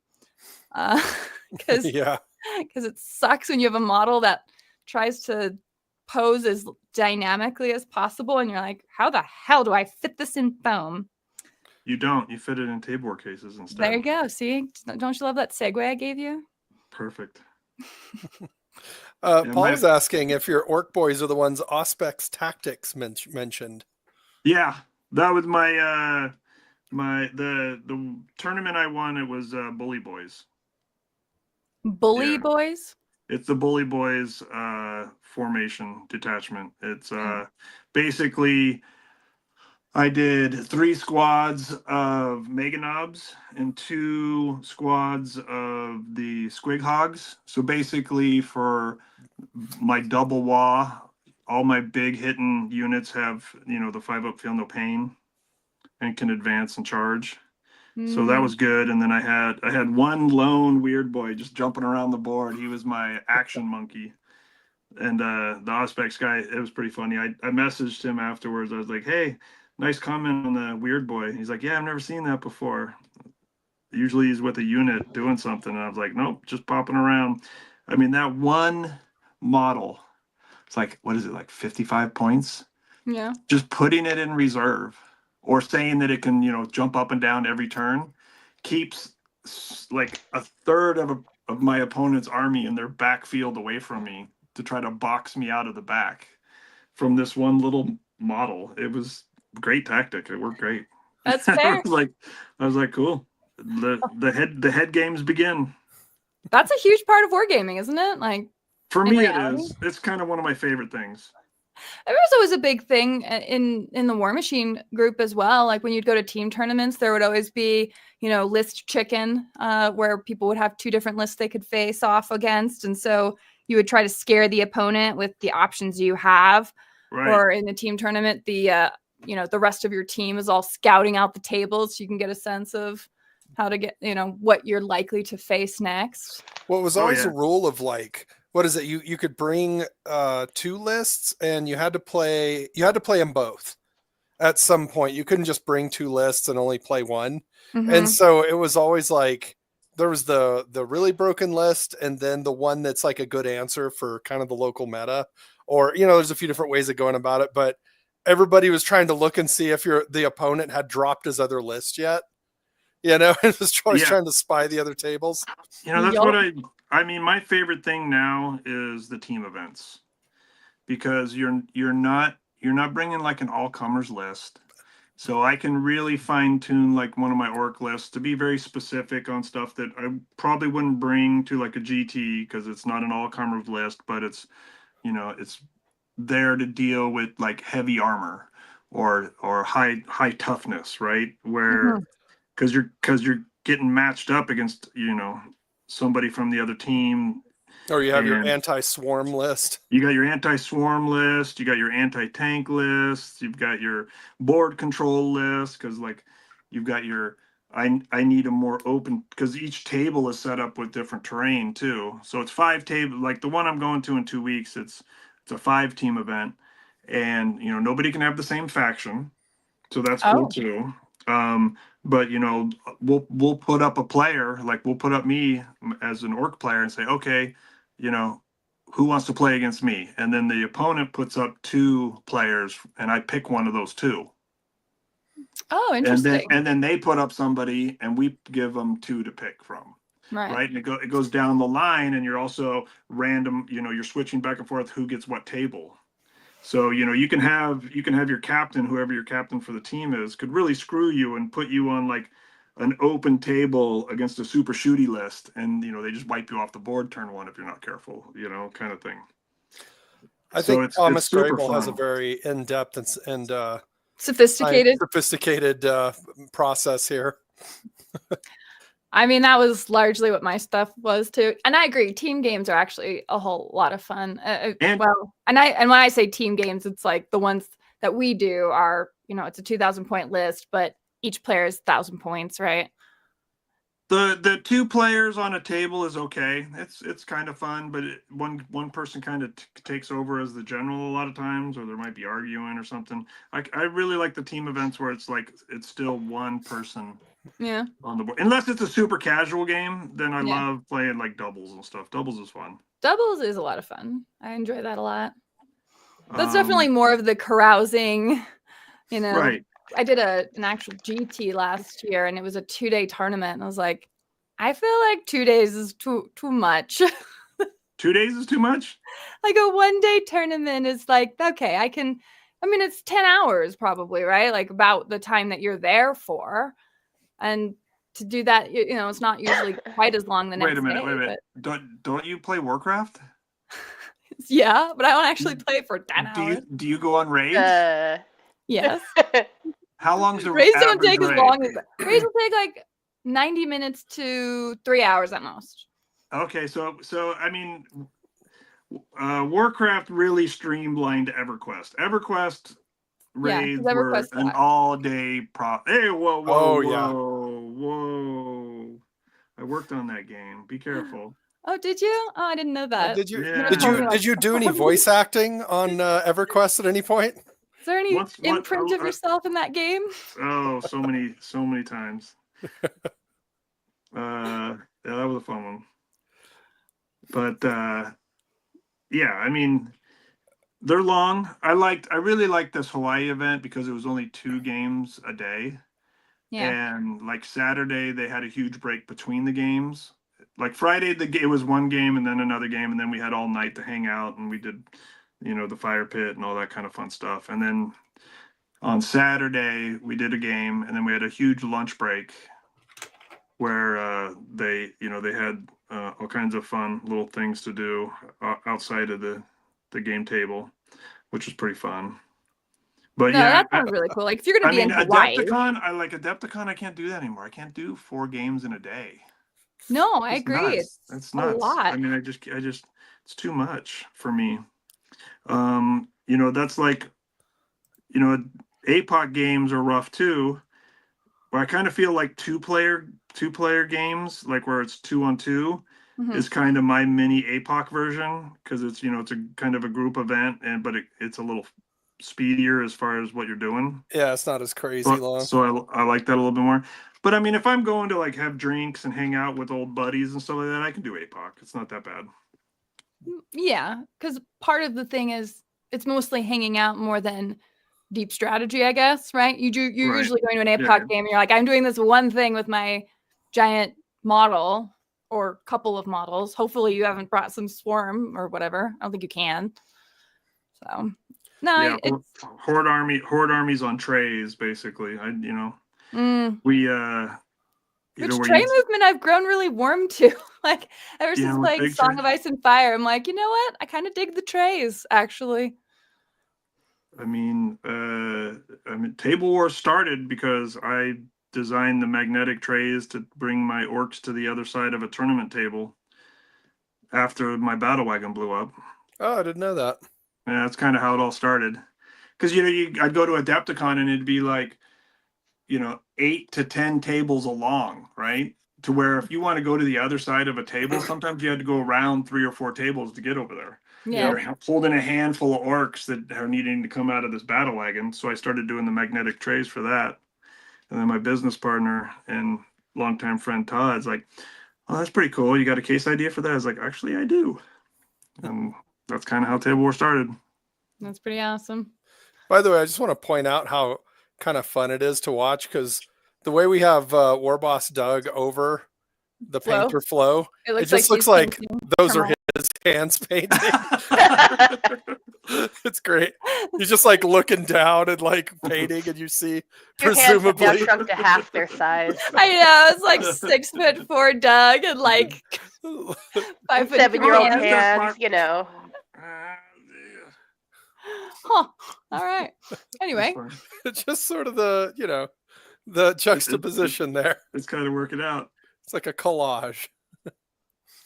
[SPEAKER 1] Because it sucks when you have a model that tries to pose as dynamically as possible. And you're like, how the hell do I fit this in foam?
[SPEAKER 4] You don't. You fit it in TableWar cases instead.
[SPEAKER 1] There you go. See? Don't you love that segue I gave you?
[SPEAKER 4] Perfect.
[SPEAKER 2] Paul's asking if your orc boys are the ones Auspex Tactics mentioned.
[SPEAKER 4] Yeah, that was my the tournament I won. It was Bully Boys.
[SPEAKER 1] Bully Boys?
[SPEAKER 4] It's the Bully Boys formation detachment. It's basically I did 3 squads of Meganobs and 2 squads of the Squig Hogs. So basically for my double WA, all my big hitting units have, the 5-up feel no pain and can advance and charge. So that was good. And then I had one lone weird boy just jumping around the board. He was my action monkey. And the Auspex guy, it was pretty funny. I messaged him afterwards. I was like, "Hey, nice comment on the Weird Boy." He's like, "Yeah, I've never seen that before. Usually he's with a unit doing something." And I was like, "Nope, just popping around." I mean, that one model, it's like, what is it, like 55 points?
[SPEAKER 1] Yeah.
[SPEAKER 4] Just putting it in reserve or saying that it can, jump up and down every turn keeps like a third of my opponent's army in their backfield away from me to try to box me out of the back from this one little model. It was a great tactic. It worked great.
[SPEAKER 1] That's fair.
[SPEAKER 4] I was like, cool. The head games begin.
[SPEAKER 1] That's a huge part of wargaming, isn't it? Like,
[SPEAKER 4] for
[SPEAKER 1] in
[SPEAKER 4] me,
[SPEAKER 1] reality?
[SPEAKER 4] it is. It's kind of one of my favorite things.
[SPEAKER 1] It was always a big thing in the War Machine group as well. Like when you'd go to team tournaments, there would always be, list chicken, where people would have two different lists they could face off against. And so you would try to scare the opponent with the options you have.
[SPEAKER 4] Right.
[SPEAKER 1] Or in the team tournament, the rest of your team is all scouting out the tables so you can get a sense of how to get, what you're likely to face next.
[SPEAKER 2] Well, it was always a rule of like, what is it? You could bring 2 lists and you had to play them both at some point. You couldn't just bring 2 lists and only play one.
[SPEAKER 1] Mm-hmm.
[SPEAKER 2] And so it was always like there was the really broken list and then the one that's like a good answer for kind of the local meta, or there's a few different ways of going about it, but everybody was trying to look and see if the opponent had dropped his other list yet. It was always trying to spy the other tables.
[SPEAKER 4] That's what I mean, my favorite thing now is the team events, because you're not bringing like an all-comers list. So I can really fine tune like one of my orc lists to be very specific on stuff that I probably wouldn't bring to like a GT, because it's not an all-comers list, but it's, it's there to deal with like heavy armor or high toughness, right? Where because you're getting matched up against somebody from the other team.
[SPEAKER 2] Or you have your anti-swarm list.
[SPEAKER 4] You got your anti-swarm list. You got your anti-tank list. You've got your board control list, because like you've got your I need a more open, because each table is set up with different terrain too. So it's 5 tables. Like the one I'm going to in 2 weeks, it's a 5-team event, and nobody can have the same faction, so that's cool too. But we'll put up a player, like we'll put up me as an orc player and say, okay, who wants to play against me? And then the opponent puts up 2 players and I pick one of those 2.
[SPEAKER 1] Oh, interesting.
[SPEAKER 4] And then they put up somebody and we give them 2 to pick from. Right. And it goes down the line, and you're also random, you're switching back and forth who gets what table. So, you can have your captain, whoever your captain for the team is, could really screw you and put you on like an open table against a super shooty list. And, they just wipe you off the board turn 1 if you're not careful, kind of thing.
[SPEAKER 2] I think Thomas Grable has a very in-depth and
[SPEAKER 1] sophisticated
[SPEAKER 2] process here.
[SPEAKER 1] I mean, that was largely what my stuff was too. And I agree, team games are actually a whole lot of fun. And when I say team games, it's like the ones that we do are, it's a 2,000 point list, but each player is 1,000 points, right?
[SPEAKER 4] The 2 players on a table is okay. It's kind of fun, but one person kind of takes over as the general a lot of times, or there might be arguing or something. I really like the team events where it's like it's still one person.
[SPEAKER 1] Yeah.
[SPEAKER 4] On the board. Unless it's a super casual game, then I love playing like doubles and stuff. Doubles is fun.
[SPEAKER 1] Doubles is a lot of fun. I enjoy that a lot. That's definitely more of the carousing,
[SPEAKER 4] Right.
[SPEAKER 1] I did an actual GT last year, and it was a 2-day tournament, and I was like, I feel like 2 days is too much.
[SPEAKER 4] 2 days is too much?
[SPEAKER 1] Like a 1-day tournament is like, okay, it's 10 hours probably, right? Like about the time that you're there for. And to do that, it's not usually quite as long the next day. Wait a minute.
[SPEAKER 4] Don't you play Warcraft?
[SPEAKER 1] Yeah, but I don't actually play for 10 hours.
[SPEAKER 4] Do you go on raids?
[SPEAKER 1] Yes.
[SPEAKER 4] How long's the
[SPEAKER 1] raids don't take as long as raids will take like 90 minutes to 3 hours at most.
[SPEAKER 4] Okay, so I mean, Warcraft really streamlined EverQuest. EverQuest raids were an all-day Hey, whoa! I worked on that game. Be careful.
[SPEAKER 1] Oh, did you? Oh, I didn't know that.
[SPEAKER 2] Did you?
[SPEAKER 4] Yeah.
[SPEAKER 2] Did you do any voice acting on EverQuest at any point?
[SPEAKER 1] Is there any
[SPEAKER 4] What
[SPEAKER 1] imprint of yourself in that game?
[SPEAKER 4] Oh, so many times. Yeah, that was a fun one. But yeah, I mean, they're long. I really liked this Hawaii event because it was only 2 games a day.
[SPEAKER 1] Yeah.
[SPEAKER 4] And like Saturday, they had a huge break between the games. Like Friday, it was 1 game and then another game, and then we had all night to hang out, and we did, the fire pit and all that kind of fun stuff. And then on Saturday, we did a game, and then we had a huge lunch break where they had all kinds of fun little things to do outside of the game table, which was pretty fun. But
[SPEAKER 1] no,
[SPEAKER 4] yeah,
[SPEAKER 1] that sounds really cool. Like if you're gonna be in Hawaii.
[SPEAKER 4] Adepticon, I can't do that anymore. I can't do 4 games in a day.
[SPEAKER 1] No, I agree.
[SPEAKER 4] Nuts. That's nuts.
[SPEAKER 1] A lot.
[SPEAKER 4] I mean, I just it's too much for me. That's like, APOC games are rough too. But I kind of feel like two player games, like where it's 2-on-2, is kind of my mini APOC version, because it's it's a kind of a group event, but it's a little speedier as far as what you're doing.
[SPEAKER 2] Yeah, it's not as crazy long.
[SPEAKER 4] So I like that a little bit more. But I mean, if I'm going to like have drinks and hang out with old buddies and stuff like that, I can do APOC. It's not that bad.
[SPEAKER 1] Yeah, because part of the thing is it's mostly hanging out more than deep strategy, I guess, right? You're
[SPEAKER 4] Right.
[SPEAKER 1] usually going to an APOC game and you're like, I'm doing this one thing with my giant model or couple of models. Hopefully you haven't brought some swarm or whatever. I don't think you can. So no,
[SPEAKER 4] yeah, horde armies on trays, basically.
[SPEAKER 1] Which tray movement I've grown really warm to. Like ever since playing Song of Ice and Fire, I'm like, you know what? I kind of dig the trays, actually.
[SPEAKER 4] I mean, TableWar started because I designed the magnetic trays to bring my orcs to the other side of a tournament table after my battle wagon blew up.
[SPEAKER 2] Oh, I didn't know that.
[SPEAKER 4] Yeah, that's kind of how it all started. Because I'd go to Adepticon and it'd be like, 8 to 10 tables along, right? To where if you want to go to the other side of a table, sometimes you had to go around 3 or 4 tables to get over there.
[SPEAKER 1] Yeah.
[SPEAKER 4] You're holding a handful of orcs that are needing to come out of this battle wagon. So I started doing the magnetic trays for that. And then my business partner and longtime friend Todd's like, oh, that's pretty cool. You got a case idea for that? I was like, actually, I do. And that's kind of how TableWar started.
[SPEAKER 1] That's pretty awesome.
[SPEAKER 2] By the way, I just want to point out how kind of fun it is to watch, because the way we have Warboss Doug over the painter flow, it just looks like those are his hands painting. It's great. He's just like looking down and like painting, and you see
[SPEAKER 3] Your
[SPEAKER 2] presumably
[SPEAKER 3] hands have now shrunk to half their size.
[SPEAKER 1] I know, it's like 6'4" Doug and like
[SPEAKER 3] 7-year-old hands,
[SPEAKER 1] Huh. All right. Anyway,
[SPEAKER 2] it's just sort of the the juxtaposition there.
[SPEAKER 4] It's kind of working out.
[SPEAKER 2] It's like a collage.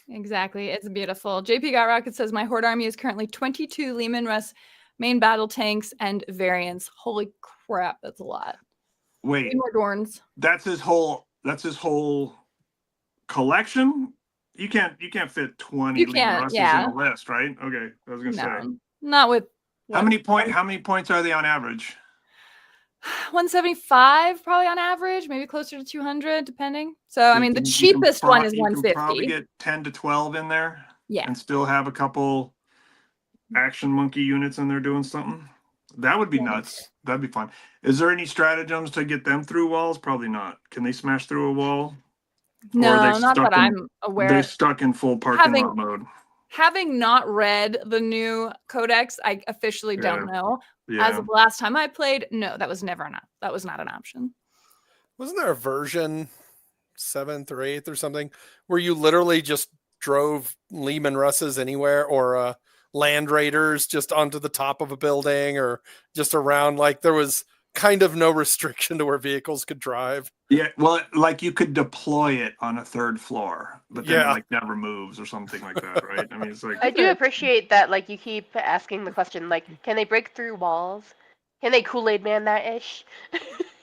[SPEAKER 1] Exactly. It's beautiful. JP Got Rocket says my horde army is currently 22 Lehman Russ main battle tanks and variants. Holy crap, that's a lot.
[SPEAKER 4] Wait.
[SPEAKER 1] More Dorns.
[SPEAKER 4] That's his whole collection? You can't fit 20 Lehman Russes in a list, right? Okay. I was gonna say.
[SPEAKER 1] Not with
[SPEAKER 4] How many points are they on average?
[SPEAKER 1] 175 probably on average, maybe closer to 200 depending. So I mean the cheapest one is 150. You can
[SPEAKER 4] probably get 10 to 12 in there.
[SPEAKER 1] Yeah.
[SPEAKER 4] And still have a couple action monkey units in there doing something. That would be nuts. That'd be fun. Is there any stratagems to get them through walls? Probably not. Can they smash through a wall?
[SPEAKER 1] No, not that I'm aware.
[SPEAKER 4] They're stuck in full parking lot mode.
[SPEAKER 1] Having not read the new codex, I officially don't know.
[SPEAKER 4] Yeah.
[SPEAKER 1] As of the last time I played, no, that was never that was not an option.
[SPEAKER 2] Wasn't there a version 7th or 8th or something where you literally just drove Lehman Russes anywhere, or Land Raiders just onto the top of a building, or just around? Like there was kind of no restriction to where vehicles could drive.
[SPEAKER 4] Yeah, well, like you could deploy it on a 3rd floor, but then it like never moves or something like that, right? I mean, it's like,
[SPEAKER 3] I do appreciate that. Like you keep asking the question, like, can they break through walls? Can they Kool-Aid Man that ish?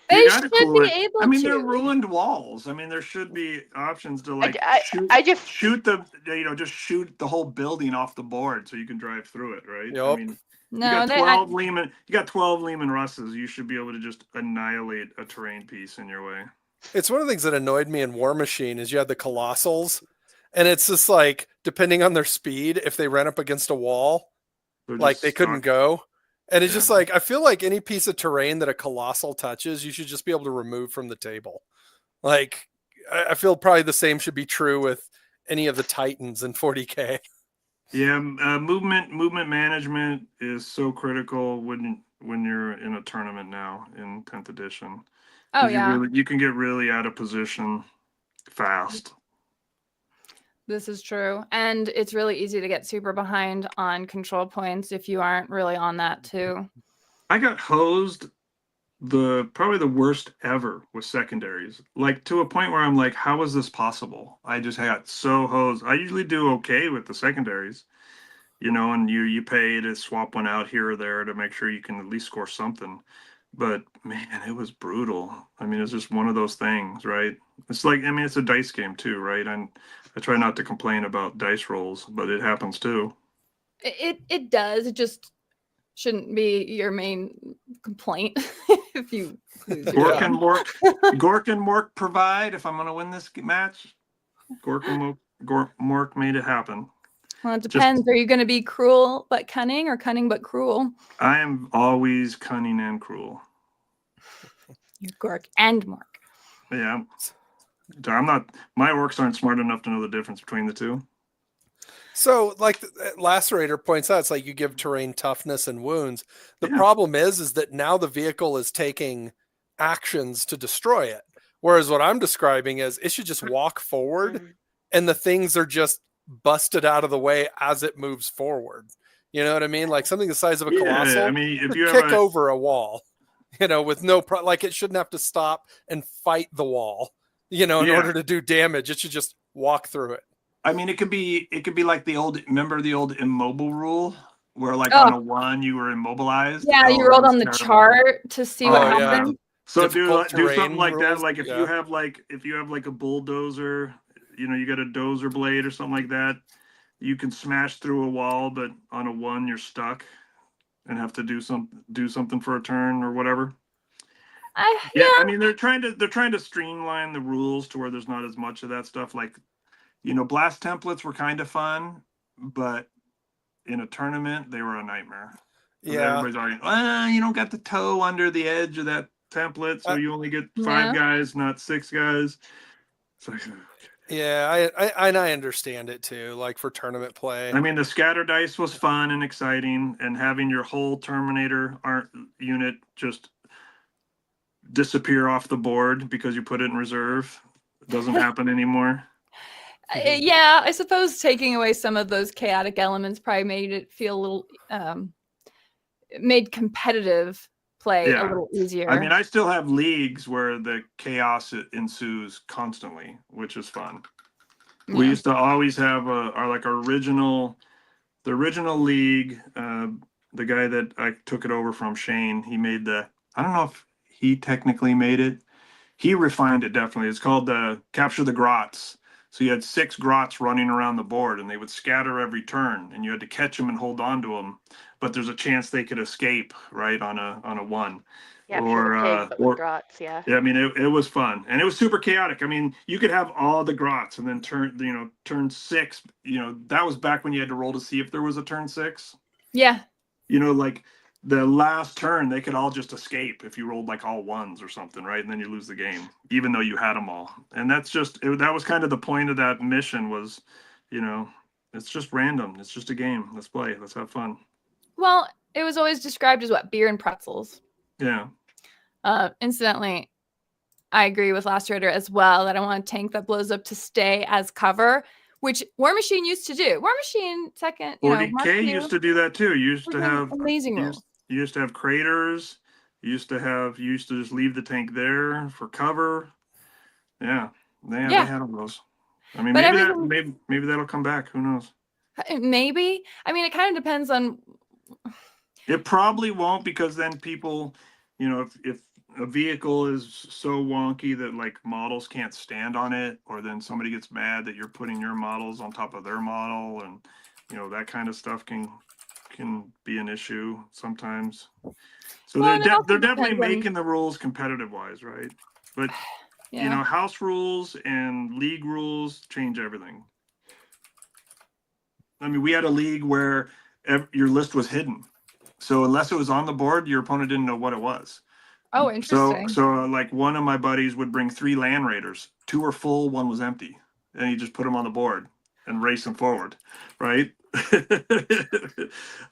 [SPEAKER 1] They
[SPEAKER 4] You gotta
[SPEAKER 1] should
[SPEAKER 4] cool
[SPEAKER 1] be
[SPEAKER 4] it.
[SPEAKER 1] able
[SPEAKER 4] I mean,
[SPEAKER 1] to.
[SPEAKER 4] they're ruined walls. I mean, there should be options to like shoot the just shoot the whole building off the board so you can drive through it, right?
[SPEAKER 2] Yep.
[SPEAKER 4] I mean,
[SPEAKER 1] No,
[SPEAKER 4] you got 12 Lehman Russes. You should be able to just annihilate a terrain piece in your way.
[SPEAKER 2] It's one of the things that annoyed me in War Machine is you had the Colossals, and it's just like, depending on their speed, if they ran up against a wall, like they couldn't go. And it's just like, I feel like any piece of terrain that a Colossal touches, you should just be able to remove from the table. Like, I feel probably the same should be true with any of the Titans in 40K.
[SPEAKER 4] Yeah, movement management is so critical when you're in a tournament now in 10th edition.
[SPEAKER 1] Oh yeah,
[SPEAKER 4] you can get really out of position fast.
[SPEAKER 1] this is true, and it's really easy to get super behind on control points if you aren't really on that too.
[SPEAKER 4] I got hosed probably the worst ever with secondaries, like to a point where I'm like, how is this possible? I just got so hosed. I usually do okay with the secondaries, and you pay to swap one out here or there to make sure you can at least score something. But man, it was brutal. I mean, it's just one of those things, right? It's like, I mean, it's a dice game too, right? And I try not to complain about dice rolls, but it happens too.
[SPEAKER 1] It does. It just shouldn't be your main complaint if you lose your
[SPEAKER 4] Gork
[SPEAKER 1] game.
[SPEAKER 4] and Mork provide. If I'm going to win this match, Gork and Mork made it happen.
[SPEAKER 1] Well, it depends. Are you going to be cruel but cunning, or cunning but cruel?
[SPEAKER 4] I am always cunning and cruel.
[SPEAKER 1] You're Gork and Mork.
[SPEAKER 4] Yeah. I'm not. My orcs aren't smart enough to know the difference between the two.
[SPEAKER 2] So, like Lacerator points out, it's like you give terrain toughness and wounds. The problem is that now the vehicle is taking actions to destroy it. Whereas what I'm describing is it should just walk forward, and the things are just busted out of the way as it moves forward. You know what I mean? Like something the size of a Colossal,
[SPEAKER 4] I mean, if you
[SPEAKER 2] kick over a wall, with no like it shouldn't have to stop and fight the wall, in order to do damage. It should just walk through it.
[SPEAKER 4] I mean, it could be like remember the old immobile rule where like on a 1 you were immobilized.
[SPEAKER 1] Yeah, you rolled on the chart to see what happened.
[SPEAKER 4] So do something like that. Like if you have like a bulldozer, you got a dozer blade or something like that, you can smash through a wall, but on a 1 you're stuck and have to do something for a turn or whatever. I mean, they're trying to streamline the rules to where there's not as much of that stuff. Like, blast templates were kind of fun, but in a tournament they were a nightmare.
[SPEAKER 2] Yeah,
[SPEAKER 4] everybody's arguing, you don't got the toe under the edge of that template, so you only get 5 guys, not 6 guys. It's like,
[SPEAKER 2] yeah, I understand it too. Like for tournament play,
[SPEAKER 4] I mean, the scatter dice was fun and exciting, and having your whole Terminator unit just disappear off the board because you put it in reserve doesn't happen anymore.
[SPEAKER 1] Yeah, I suppose taking away some of those chaotic elements probably made it feel a little made competitive play a little easier.
[SPEAKER 4] I mean, I still have leagues where the chaos ensues constantly, which is fun. Yeah. We used to always have our original league. The guy that I took it over from, Shane, he made I don't know if he technically made it. He refined it definitely. It's called the Capture the Grots. So you had 6 grots running around the board, and they would scatter every turn, and you had to catch them and hold on to them. But there's a chance they could escape, right, on a 1.
[SPEAKER 3] Yeah, or grots. Yeah.
[SPEAKER 4] Yeah, I mean, it was fun, and it was super chaotic. I mean, you could have all the grots, and then turn 6. That was back when you had to roll to see if there was a turn 6.
[SPEAKER 1] Yeah.
[SPEAKER 4] Like the last turn, they could all just escape if you rolled like all 1s or something, right? And then you lose the game, even though you had them all. And that's that was kind of the point of that mission was, it's just random. It's just a game. Let's play. Let's have fun.
[SPEAKER 1] Well, it was always described as beer and pretzels.
[SPEAKER 4] Yeah.
[SPEAKER 1] Incidentally, I agree with Lacerator as well that I want a tank that blows up to stay as cover, which War Machine used to do. War Machine second,
[SPEAKER 4] 40K used to do that too. You used to have
[SPEAKER 1] amazing rules.
[SPEAKER 4] You used to have craters. You used to just leave the tank there for cover. Yeah, they had all those. I mean, maybe that'll come back. Who knows?
[SPEAKER 1] Maybe. I mean, it kind of depends on.
[SPEAKER 4] It probably won't, because then people, if a vehicle is so wonky that like models can't stand on it, or then somebody gets mad that you're putting your models on top of their model, and that kind of stuff can be an issue sometimes. So
[SPEAKER 1] Well,
[SPEAKER 4] they're definitely making the rules competitive wise, right? But house rules and league rules change everything. I mean, we had a league where your list was hidden, so unless it was on the board, your opponent didn't know what it was.
[SPEAKER 1] Oh, interesting.
[SPEAKER 4] So like one of my buddies would bring 3 land raiders. 2 were full, 1 was empty, and he just put them on the board and race them forward, right?
[SPEAKER 1] But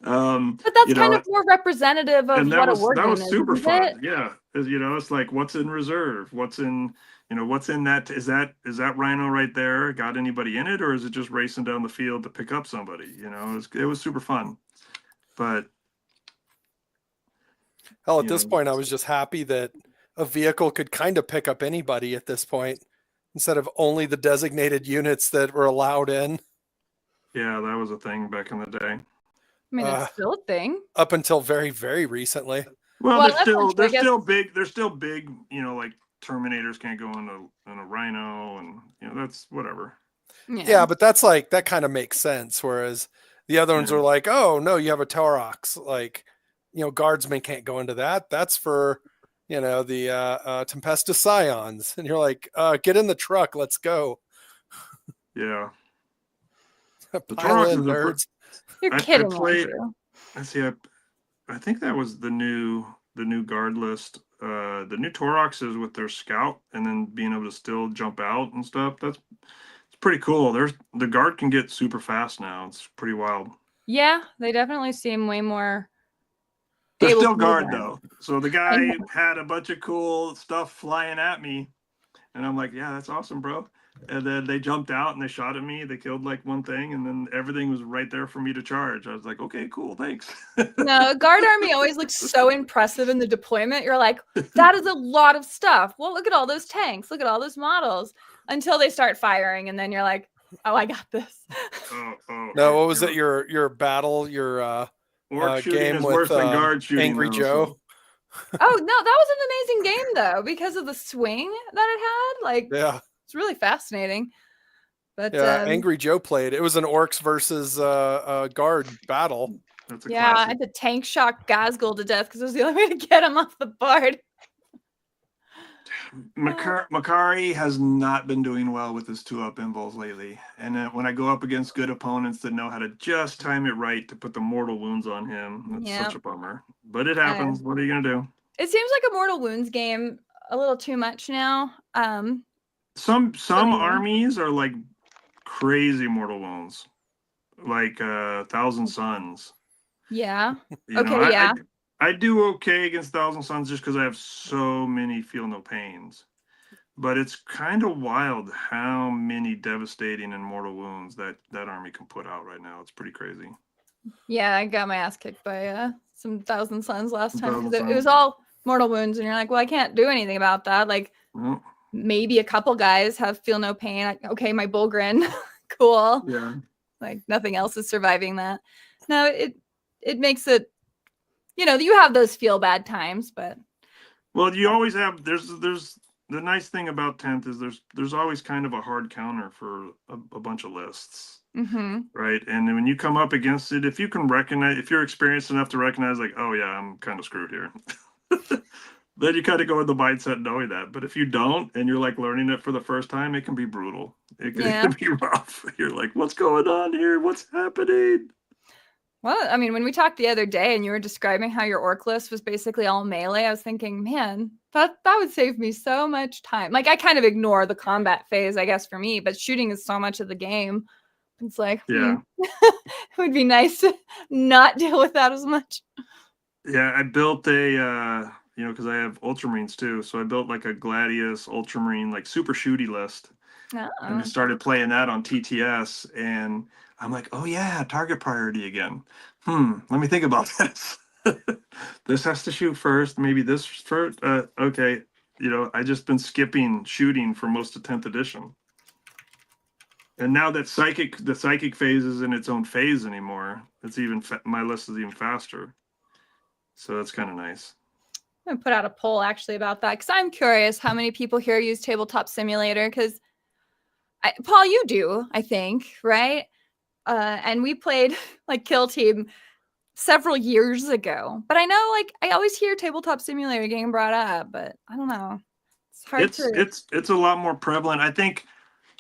[SPEAKER 1] that's kind of more representative of what a war game is.
[SPEAKER 4] That was super fun. Yeah, it's like what's in reserve, what's in that. Is that rhino right there got anybody in it, or is it just racing down the field to pick up somebody? It was super fun, but.
[SPEAKER 2] Hell, at this point, I was just happy that a vehicle could kind of pick up anybody at this point instead of only the designated units that were allowed in.
[SPEAKER 4] Yeah, that was a thing back in the day.
[SPEAKER 1] I mean, it's still a thing.
[SPEAKER 2] Up until very, very recently.
[SPEAKER 4] Well, they're still big. They're still big. Like Terminators can't go in a Rhino, and that's whatever.
[SPEAKER 2] Yeah, but that's like that kind of makes sense. Whereas the other ones are like, oh no, you have a Taurox, like. Guardsmen can't go into that. That's for, the Tempestus Scions. And you're like, get in the truck. Let's go.
[SPEAKER 4] Yeah.
[SPEAKER 2] Pile in, nerds.
[SPEAKER 1] You're kidding.
[SPEAKER 4] Let's see. I think that was the new guard list. The new Tauroxes with their scout and then being able to still jump out and stuff. It's pretty cool. The guard can get super fast now. It's pretty wild.
[SPEAKER 1] Yeah, they definitely seem way more.
[SPEAKER 4] They're still guard though. So the guy had a bunch of cool stuff flying at me, and I'm like, yeah, that's awesome, bro. And then they jumped out and they shot at me. They killed like one thing, and then everything was right there for me to charge. I was like, okay, cool, thanks.
[SPEAKER 1] No, guard army always looks so impressive in the deployment. You're like, that is a lot of stuff. Well, look at all those tanks. Look at all those models. Until they start firing, and then you're like, oh, I got this.
[SPEAKER 2] No, what was it? Your battle,
[SPEAKER 4] Orc shooting
[SPEAKER 2] game
[SPEAKER 4] is
[SPEAKER 2] with
[SPEAKER 4] worse than guard shooting.
[SPEAKER 2] Angry Joe.
[SPEAKER 1] Oh no, that was an amazing game though because of the swing that it had. Like, it's really fascinating. But
[SPEAKER 2] Angry Joe played. It was an orcs versus guard battle.
[SPEAKER 4] That's a
[SPEAKER 1] classic. I had to tank shock Gazgul to death because it was the only way to get him off the board.
[SPEAKER 4] Makari has not been doing well with his 2-up invols lately, and when I go up against good opponents that know how to just time it right to put the mortal wounds on him, that's such a bummer. But it happens. What are you gonna do?
[SPEAKER 1] It seems like a mortal wounds game a little too much now.
[SPEAKER 4] Some armies are like crazy mortal wounds, like 1,000 Suns.
[SPEAKER 1] Yeah. Okay.
[SPEAKER 4] I do okay against 1,000 Suns just because I have so many feel no pains. But it's kind of wild how many devastating and mortal wounds that army can put out right now. It's pretty crazy.
[SPEAKER 1] Yeah, I got my ass kicked by some 1,000 Suns last time because it was all mortal wounds, and you're like, well, I can't do anything about that. Like, maybe a couple guys have feel no pain. Okay, my Bullgrin, cool.
[SPEAKER 4] Yeah.
[SPEAKER 1] Like nothing else is surviving that. No, it makes it. You have those feel bad times, but
[SPEAKER 4] you always have. There's the nice thing about 10th is there's always kind of a hard counter for a bunch of lists, right? And when you come up against it, if you can recognize, if you're experienced enough to recognize, like, oh yeah, I'm kind of screwed here, then you kind of go in the mindset knowing that. But if you don't, and you're like learning it for the first time, it can be brutal. It can be rough. You're like, what's going on here? What's happening?
[SPEAKER 1] Well, I mean, when we talked the other day and you were describing how your orc list was basically all melee, I was thinking, man, that would save me so much time. Like, I kind of ignore the combat phase, I guess, for me, but shooting is so much of the game. It's like, it would be nice to not deal with that as much.
[SPEAKER 4] Yeah, I built a, because I have Ultramarines too. So I built like a Gladius Ultramarine, like super shooty list. And I started playing that on TTS, and I'm like, oh yeah, target priority again. Let me think about this. This has to shoot first, maybe this first. Okay, I just been skipping shooting for most of 10th edition. And now that the psychic phase is in its own phase anymore, it's even my list is even faster. So that's kind of nice.
[SPEAKER 1] I'm gonna put out a poll actually about that because I'm curious how many people here use Tabletop Simulator. Because Paul, you do, I think, right? And we played like Kill Team several years ago, but I know like I always hear Tabletop Simulator getting brought up, but I don't know. It's hard
[SPEAKER 4] it's a lot more prevalent. I think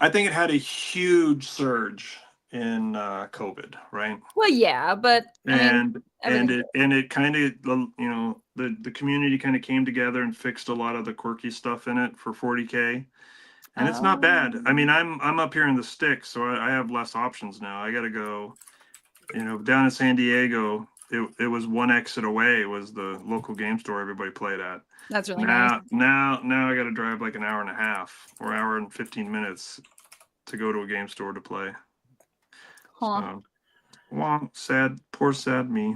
[SPEAKER 4] it had a huge surge in COVID, right?
[SPEAKER 1] Well, yeah, but
[SPEAKER 4] and it kind of, you know, the community kind of came together and fixed a lot of the quirky stuff in it for 40K, and it's not bad. I mean, I'm up here in the sticks, so I have less options now. I got to go, you know, down in San Diego. It was one exit away was the local game store everybody played at.
[SPEAKER 1] That's really nice.
[SPEAKER 4] Now I got to drive like an hour and a half or hour and 15 minutes to go to a game store to play.
[SPEAKER 1] Huh.
[SPEAKER 4] So, well, sad, poor sad me.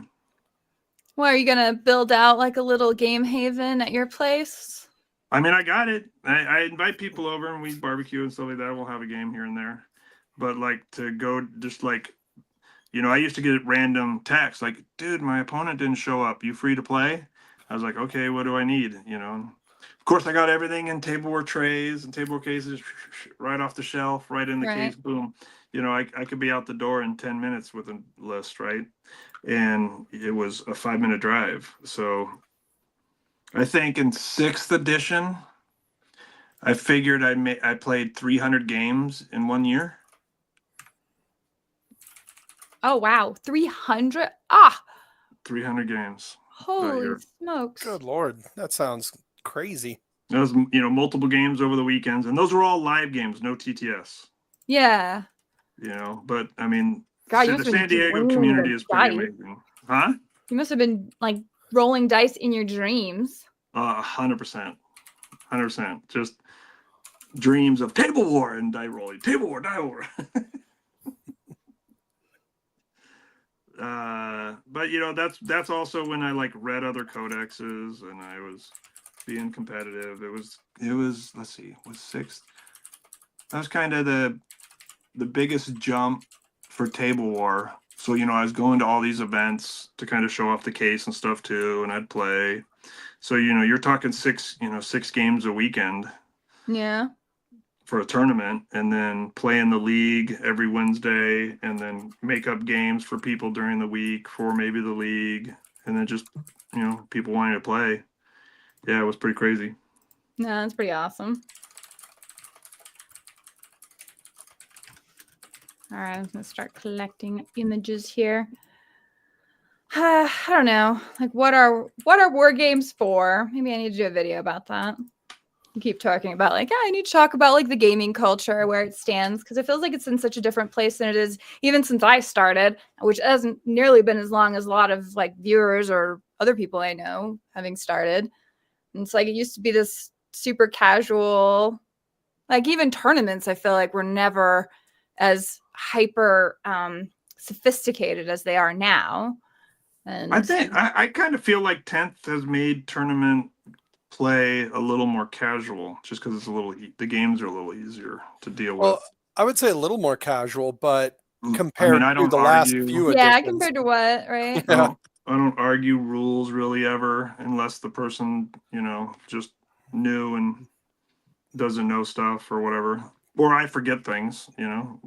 [SPEAKER 1] Well, are you gonna build out like a little game haven at your place?
[SPEAKER 4] I mean, I got it. I invite people over and we barbecue and stuff like that. We'll have a game here and there. But like to go just like, you know, I used to get random texts like, dude, my opponent didn't show up. You free to play? I was like, okay, what do I need? You know, of course, I got everything in TableWar trays and TableWar cases right off the shelf, right in the case, boom. You know, I could be out the door in 10 minutes with a list, right? And it was a 5-minute drive. So I think in 6th edition, I figured I played 300 games in 1 year.
[SPEAKER 1] Oh, wow. 300?
[SPEAKER 4] 300 games.
[SPEAKER 1] Holy smokes.
[SPEAKER 2] Good Lord. That sounds crazy.
[SPEAKER 4] That was, you know, multiple games over the weekends. And those were all live games, no TTS.
[SPEAKER 1] Yeah.
[SPEAKER 4] You know, but I mean,
[SPEAKER 1] God,
[SPEAKER 4] the San Diego community is pretty amazing. Huh?
[SPEAKER 1] You must have been like rolling dice in your dreams.
[SPEAKER 4] 100%. 100%. Just dreams of TableWar and die rolling. TableWar, die war. But you know, that's also when I like read other codexes and I was being competitive. It was let's see, was 6th. That was kind of the biggest jump for TableWar. So, you know, I was going to all these events to kind of show off the case and stuff too, and I'd play. So, you know, you're talking 6 games a weekend.
[SPEAKER 1] Yeah.
[SPEAKER 4] For a tournament, and then play in the league every Wednesday, and then make up games for people during the week for maybe the league, and then just, you know, people wanting to play. Yeah, it was pretty crazy.
[SPEAKER 1] No, that's pretty awesome. All right, I'm gonna start collecting images here. I don't know, like what are war games for? Maybe I need to do a video about that. Keep talking about like, yeah, I need to talk about like the gaming culture, where it stands, because it feels like it's in such a different place than it is even since I started, which hasn't nearly been as long as a lot of like viewers or other people I know having started. And it's like it used to be this super casual, like even tournaments I feel like were never as hyper sophisticated as they are now. And
[SPEAKER 4] I think I kind of feel like 10th has made tournament play a little more casual, just because it's the games are a little easier to deal with.
[SPEAKER 2] I would say a little more casual, but compared to the last few editions.
[SPEAKER 1] Yeah, compared to what, right?
[SPEAKER 2] Yeah.
[SPEAKER 4] I don't argue rules really ever, unless the person, you know, just new and doesn't know stuff or whatever, or I forget things, you know.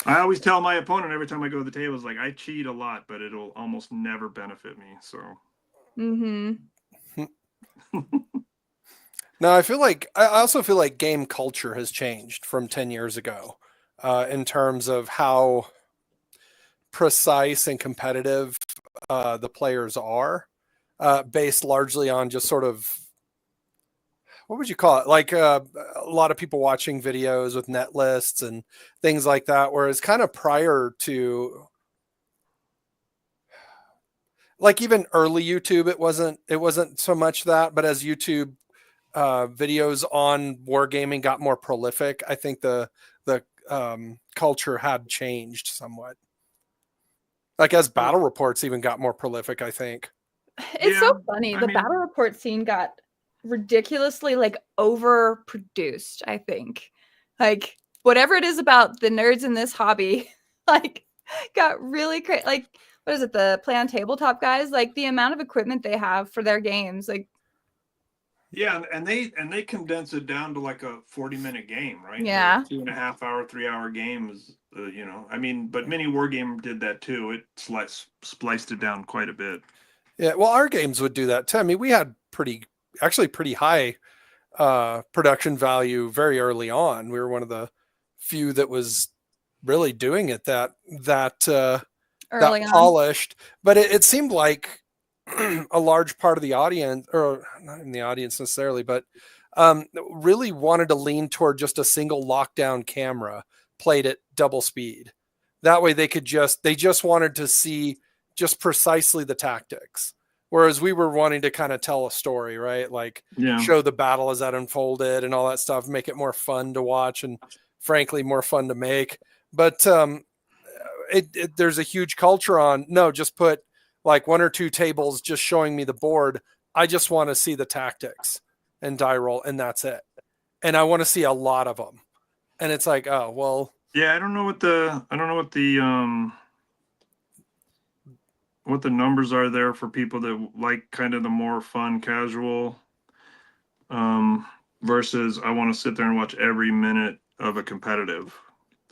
[SPEAKER 4] I always tell my opponent every time I go to the table, is like, I cheat a lot, but it'll almost never benefit me. So.
[SPEAKER 2] No, I also feel like game culture has changed from 10 years ago, in terms of how precise and competitive the players are, based largely on just sort of, what would you call it? Like a lot of people watching videos with net lists and things like that, whereas kind of prior to like even early YouTube, it wasn't so much that, but as YouTube videos on wargaming got more prolific, I think the culture had changed somewhat. Like as battle reports even got more prolific, I think.
[SPEAKER 1] It's so funny. The battle report scene got ridiculously like overproduced, I think. Like whatever it is about the nerds in this hobby, like got really crazy. Like, what is it? The Play on Tabletop guys, like the amount of equipment they have for their games, like.
[SPEAKER 4] Yeah, and they condense it down to like a 40-minute game, right?
[SPEAKER 1] Yeah.
[SPEAKER 4] 2.5 hour, 3 hour games. I mean, but Mini Wargame did that too. It spliced it down quite a bit.
[SPEAKER 2] Yeah, well, our games would do that too. I mean, we had pretty high production value very early on. We were one of the few that was really doing it that
[SPEAKER 1] Early on.
[SPEAKER 2] polished. But it seemed like a large part of the audience, or not in the audience necessarily, but really wanted to lean toward just a single lockdown camera played at double speed. That way they just wanted to see just precisely the tactics. Whereas we were wanting to kind of tell a story, right? Like show the battle as that unfolded and all that stuff, make it more fun to watch and frankly more fun to make. But there's a huge culture on, no, just put like 1 or 2 tables just showing me the board. I just want to see the tactics and die roll, and that's it. And I want to see a lot of them. And it's like, oh, well.
[SPEAKER 4] Yeah, I don't know what the numbers are there for people that like kind of the more fun, casual, versus I want to sit there and watch every minute of a competitive.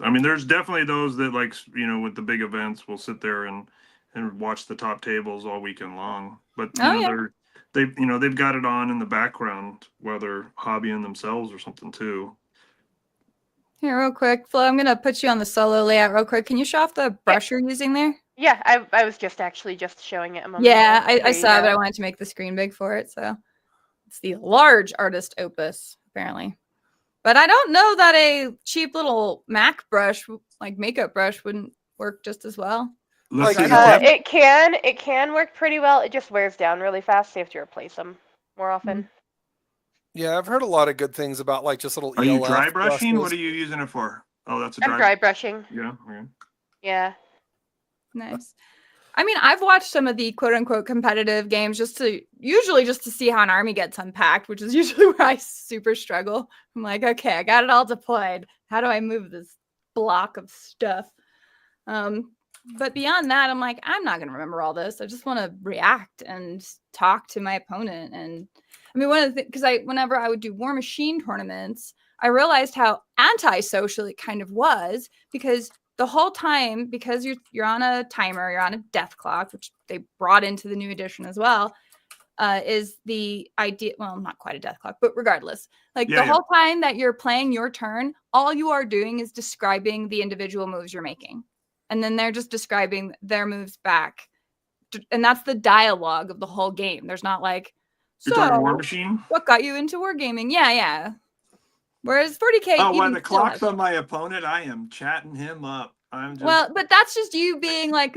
[SPEAKER 4] I mean, there's definitely those that like, with the big events will sit there and watch the top tables all weekend long. But they've got it on in the background while they're hobbying themselves or something too.
[SPEAKER 1] Here, real quick, Flo, I'm gonna put you on the solo layout real quick. Can you show off the brush you're using there?
[SPEAKER 3] Yeah, I was just showing it a moment
[SPEAKER 1] Yeah,
[SPEAKER 3] ago.
[SPEAKER 1] I saw, but I wanted to make the screen big for it. So it's the large artist opus, apparently. But I don't know that a cheap little MAC brush, like makeup brush, wouldn't work just as well.
[SPEAKER 3] It can work pretty well. It just wears down really fast, so you have to replace them more often.
[SPEAKER 2] Yeah, I've heard a lot of good things about like just little.
[SPEAKER 4] Are you dry brushing? What are you using it for? Oh, that's a
[SPEAKER 3] I'm dry brushing.
[SPEAKER 4] Yeah. Okay.
[SPEAKER 3] Yeah.
[SPEAKER 1] Nice. I mean, I've watched some of the quote unquote competitive games usually just to see how an army gets unpacked, which is usually where I super struggle. I'm like, okay, I got it all deployed. How do I move this block of stuff? But beyond that, I'm like, I'm not going to remember all this. I just want to react and talk to my opponent. And I mean, one of the things, because whenever I would do War Machine tournaments, I realized how antisocial it kind of was, because the whole time, because you're on a timer, you're on a death clock, which they brought into the new edition as well, is the idea. Well, not quite a death clock, but regardless, the whole time that you're playing your turn, all you are doing is describing the individual moves you're making. And then they're just describing their moves back. And that's the dialogue of the whole game. There's not like,
[SPEAKER 4] you're talking War Machine?
[SPEAKER 1] What got you into wargaming? Yeah. Whereas 40K.
[SPEAKER 4] Oh, when the clock's on my opponent, I am chatting him up.
[SPEAKER 1] Well, but that's just you being like,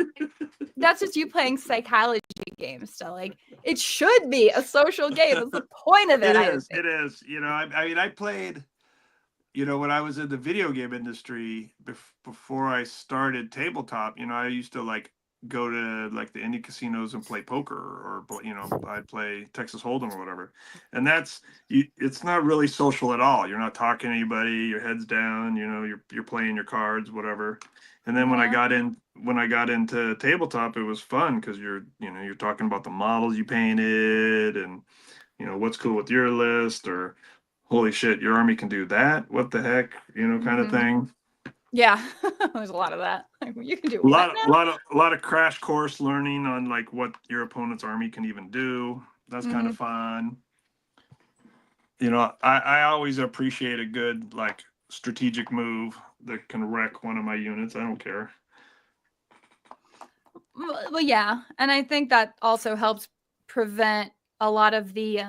[SPEAKER 1] that's just you playing psychology games still. Like, it should be a social game. That's the point of it.
[SPEAKER 4] It is. I mean, I played, when I was in the video game industry before I started tabletop, I used to like go to like the indie casinos and play poker, or I'd play Texas Hold'em or whatever. And it's not really social at all. You're not talking to anybody, your head's down, you're playing your cards, whatever. And then when I got into tabletop, it was fun because you're talking about the models you painted and what's cool with your list, or holy shit, your army can do that, what the heck, kind of thing.
[SPEAKER 1] Yeah. There's a lot of that. You can do
[SPEAKER 4] a lot of crash course learning on like what your opponent's army can even do. That's kind of fun. I always appreciate a good like strategic move that can wreck one of my units. I don't care.
[SPEAKER 1] Well, yeah, and I think that also helps prevent a lot of the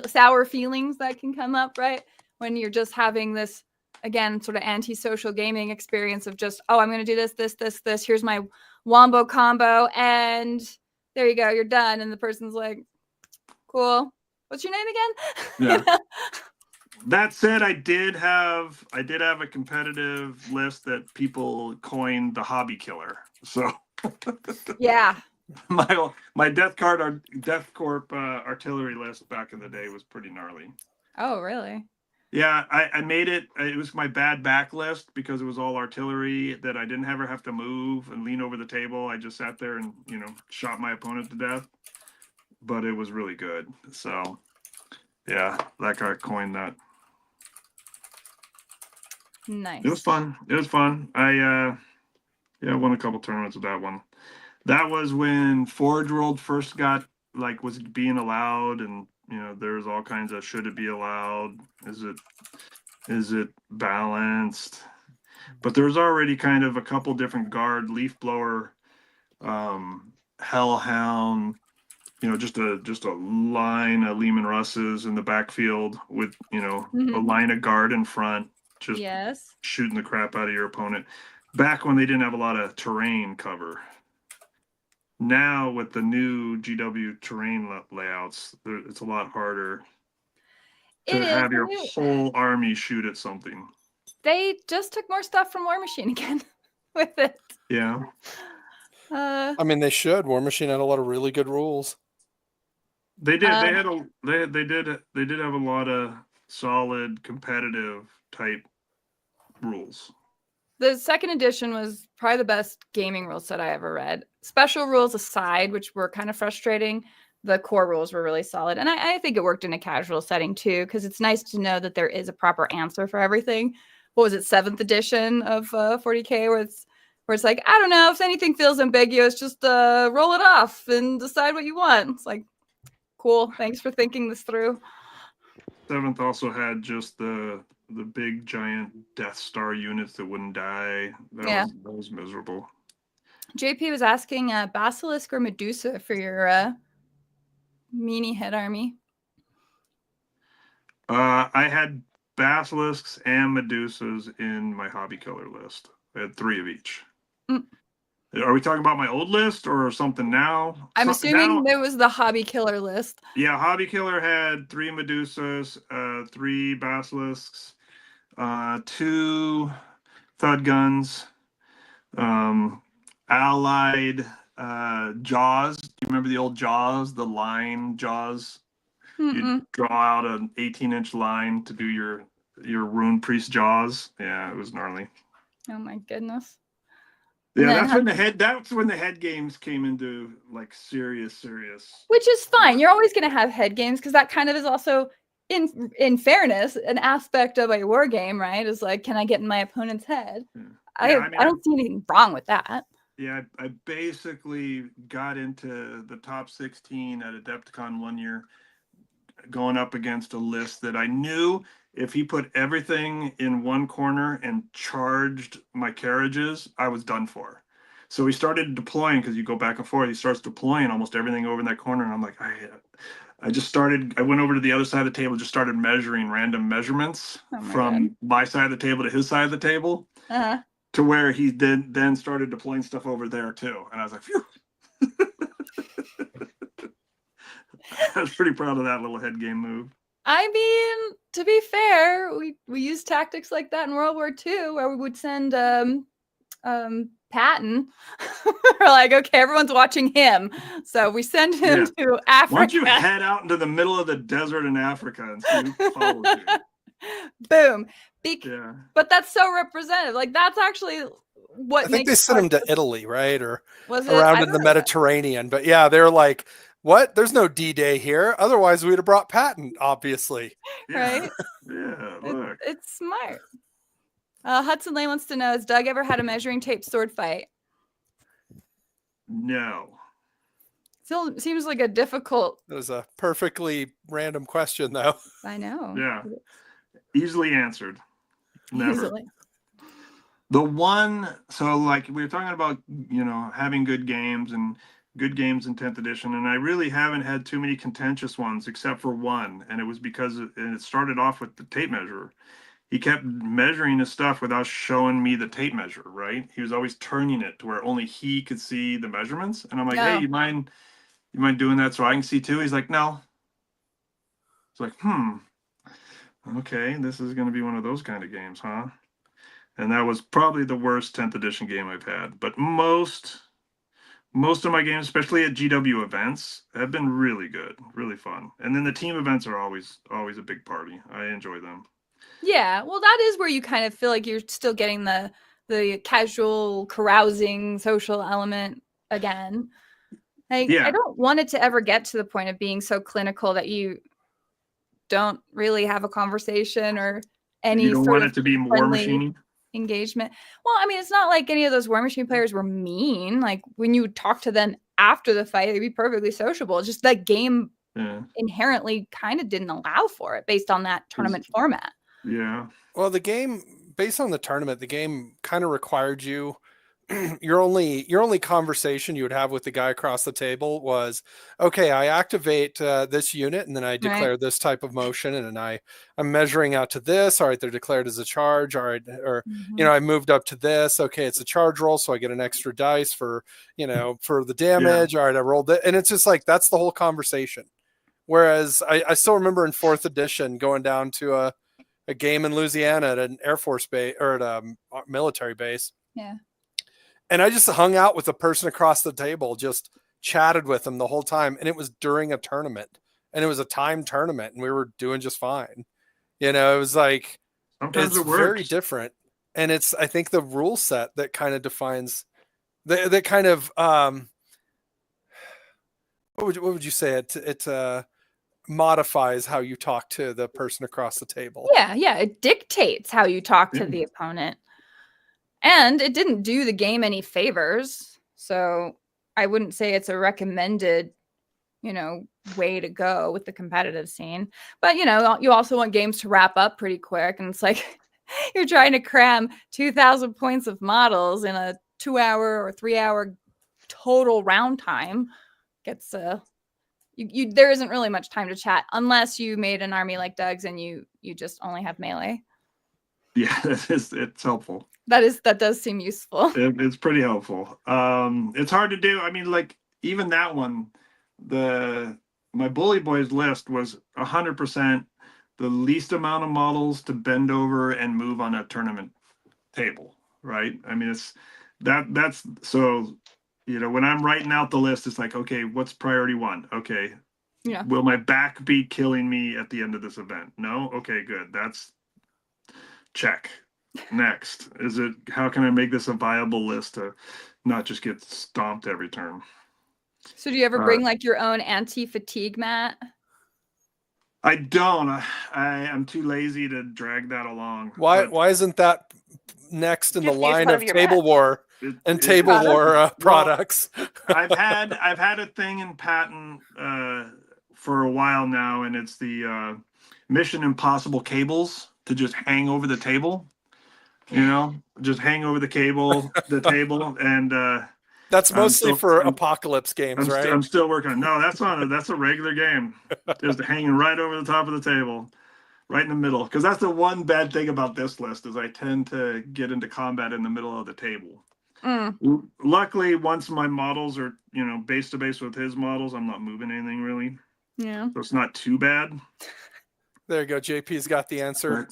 [SPEAKER 1] sour feelings that can come up, right? When you're just having this, again, sort of anti-social gaming experience of just, oh, I'm going to do this. Here's my wombo combo, and there you go, you're done. And the person's like, cool. What's your name again?
[SPEAKER 4] Yeah. That said, I did have a competitive list that people coined the hobby killer. So
[SPEAKER 1] yeah,
[SPEAKER 4] my Death Corp artillery list back in the day was pretty gnarly.
[SPEAKER 1] Oh, really?
[SPEAKER 4] Yeah, I made it. It was my bad backlist because it was all artillery that I didn't ever have to move and lean over the table. I just sat there and, shot my opponent to death. But it was really good. So, yeah, that guy coined that.
[SPEAKER 1] Nice.
[SPEAKER 4] It was fun. It was fun. I won a couple tournaments with that one. That was when Forge World first was being allowed, and there was all kinds of should it be allowed? Is it balanced? But there's already kind of a couple different guard, leaf blower, hellhound, just a line of Lehman Russes in the backfield with, a line of guard in front, just shooting the crap out of your opponent. Back when they didn't have a lot of terrain cover. Now with the new GW terrain layouts, it's a lot harder to have your whole army shoot at something.
[SPEAKER 1] They just took more stuff from War Machine again with it.
[SPEAKER 4] Yeah.
[SPEAKER 2] I mean, they should. War Machine had a lot of really good rules.
[SPEAKER 4] They did. They did have a lot of solid competitive type rules.
[SPEAKER 1] The second edition was probably the best gaming rule set I ever read. Special rules aside, which were kind of frustrating, the core rules were really solid. And I think it worked in a casual setting too, because it's nice to know that there is a proper answer for everything. What was it, 7th edition of 40K, where it's like, I don't know, if anything feels ambiguous, just roll it off and decide what you want. It's like, cool, thanks for thinking this through.
[SPEAKER 4] 7th also had just the big giant Death Star units that wouldn't die. That was miserable.
[SPEAKER 1] JP was asking Basilisk or Medusa for your meanie head army.
[SPEAKER 4] I had Basilisks and Medusas in my hobby killer list. I had 3 of each. Are we talking about my old list or something now?
[SPEAKER 1] I'm assuming there was the hobby killer list.
[SPEAKER 4] Yeah, hobby killer had 3 Medusas, 3 Basilisks, 2 Thud Guns, allied Jaws. Do you remember the old Jaws, the line Jaws? You draw out an 18-inch line to do your Rune Priest Jaws. Yeah, it was gnarly.
[SPEAKER 1] Oh my goodness.
[SPEAKER 4] Yeah, that's when the head games came into like serious.
[SPEAKER 1] Which is fine. You're always going to have head games because that kind of is also, in fairness, an aspect of a war game, right? Is like, can I get in my opponent's head? Yeah. I don't see anything wrong with that.
[SPEAKER 4] Yeah, I basically got into the top 16 at Adepticon one year, going up against a list that I knew if he put everything in one corner and charged my carriages, I was done for. So he started deploying, because you go back and forth. He starts deploying almost everything over in that corner, and I'm like, I went over to the other side of the table, just started measuring random measurements from my side of the table to his side of the table, to where he then started deploying stuff over there too. And I was like, phew. I was pretty proud of that little head game move.
[SPEAKER 1] I mean, to be fair, we used tactics like that in World War II, where we would send Patton. We're like, okay, everyone's watching him, so we send him to Africa.
[SPEAKER 4] Why don't you head out into the middle of the desert in Africa and see who follows you?
[SPEAKER 1] Boom. But that's so representative. Like, that's actually what
[SPEAKER 2] I think they sent him to Italy, right? Or
[SPEAKER 1] was
[SPEAKER 2] around in the Mediterranean. But yeah, they're like, what? There's no D-Day here. Otherwise, we'd have brought Patton, obviously.
[SPEAKER 1] Right?
[SPEAKER 4] Yeah, look.
[SPEAKER 1] It's smart. Hudson Lane wants to know, has Doug ever had a measuring tape sword fight?
[SPEAKER 4] No.
[SPEAKER 1] Still seems like a difficult...
[SPEAKER 2] It was a perfectly random question, though.
[SPEAKER 1] I know.
[SPEAKER 4] Yeah. Easily answered. Never.
[SPEAKER 1] Easily.
[SPEAKER 4] The one, so like we were talking about, having good games in 10th edition, and I really haven't had too many contentious ones except for one, and it was because it started off with the tape measure. He kept measuring his stuff without showing me the tape measure, right? He was always turning it to where only he could see the measurements, and I'm like, hey, you mind doing that so I can see too? He's like, no. It's like, okay, this is going to be one of those kind of games, huh? And that was probably the worst 10th edition game I've had. But most of my games, especially at GW events, have been really good, really fun. And then the team events are always a big party. I enjoy them.
[SPEAKER 1] Yeah, well, that is where you kind of feel like you're still getting the casual, carousing, social element again. Like,
[SPEAKER 4] Yeah.
[SPEAKER 1] I don't want it to ever get to the point of being so clinical that you don't really have a conversation or any
[SPEAKER 4] You don't
[SPEAKER 1] sort
[SPEAKER 4] want
[SPEAKER 1] of
[SPEAKER 4] it to be War
[SPEAKER 1] friendly
[SPEAKER 4] Machine.
[SPEAKER 1] engagement. Well, I mean, it's not like any of those War Machine players were mean. Like, when you talk to them after the fight, they'd be perfectly sociable. It's just that game inherently kind of didn't allow for it based on that tournament format.
[SPEAKER 4] Yeah.
[SPEAKER 2] Well, the game, based on the tournament, the game kind of required you. Your only conversation you would have with the guy across the table was, okay, I activate this unit and then I declare this type of motion, and then I'm measuring out to this. All right, they're declared as a charge. All right, or I moved up to this. Okay, it's a charge roll, so I get an extra dice for for the damage. All right, I rolled it, and it's just like that's the whole conversation. Whereas I still remember in 4th edition going down to a game in Louisiana at an Air Force base or at a military base.
[SPEAKER 1] Yeah.
[SPEAKER 2] And I just hung out with the person across the table, just chatted with them the whole time. And it was during a tournament, and it was a timed tournament, and we were doing just fine. It was like,
[SPEAKER 4] sometimes
[SPEAKER 2] it's very different. And it's, I think, the rule set that kind of defines that kind of, what would you say? It modifies how you talk to the person across the table.
[SPEAKER 1] Yeah. It dictates how you talk to the opponent. And it didn't do the game any favors. So I wouldn't say it's a recommended, way to go with the competitive scene. But, you also want games to wrap up pretty quick. And it's like you're trying to cram 2,000 points of models in a 2-hour or 3-hour total round time. Gets there isn't really much time to chat unless you made an army like Doug's and you just only have melee.
[SPEAKER 4] Yeah, it's helpful.
[SPEAKER 1] That does seem useful.
[SPEAKER 4] It's pretty helpful. It's hard to do. I mean, like, even that one, my Bully Boys list was 100% the least amount of models to bend over and move on a tournament table, right? I mean, that's so, when I'm writing out the list, it's like, okay, what's priority 1? Okay.
[SPEAKER 1] Yeah.
[SPEAKER 4] Will my back be killing me at the end of this event? No? Okay, good. That's check. Next, how can I make this a viable list to not just get stomped every turn?
[SPEAKER 1] So do you ever bring like your own anti-fatigue mat?
[SPEAKER 4] I don't. I'm too lazy to drag that along.
[SPEAKER 2] Why isn't that next in the line of TableWar and TableWar products?
[SPEAKER 4] I've had a thing in patent for a while now, and it's the Mission Impossible cables to just hang over the table. Just hang over the table, and
[SPEAKER 2] that's mostly for apocalypse games, right?
[SPEAKER 4] I'm still working on. No, that's a regular game. Just hanging right over the top of the table, right in the middle. Because that's the one bad thing about this list is I tend to get into combat in the middle of the table. Luckily, once my models are base to base with his models, I'm not moving anything really.
[SPEAKER 1] Yeah,
[SPEAKER 4] so it's not too bad.
[SPEAKER 2] There you go. JP's got the answer.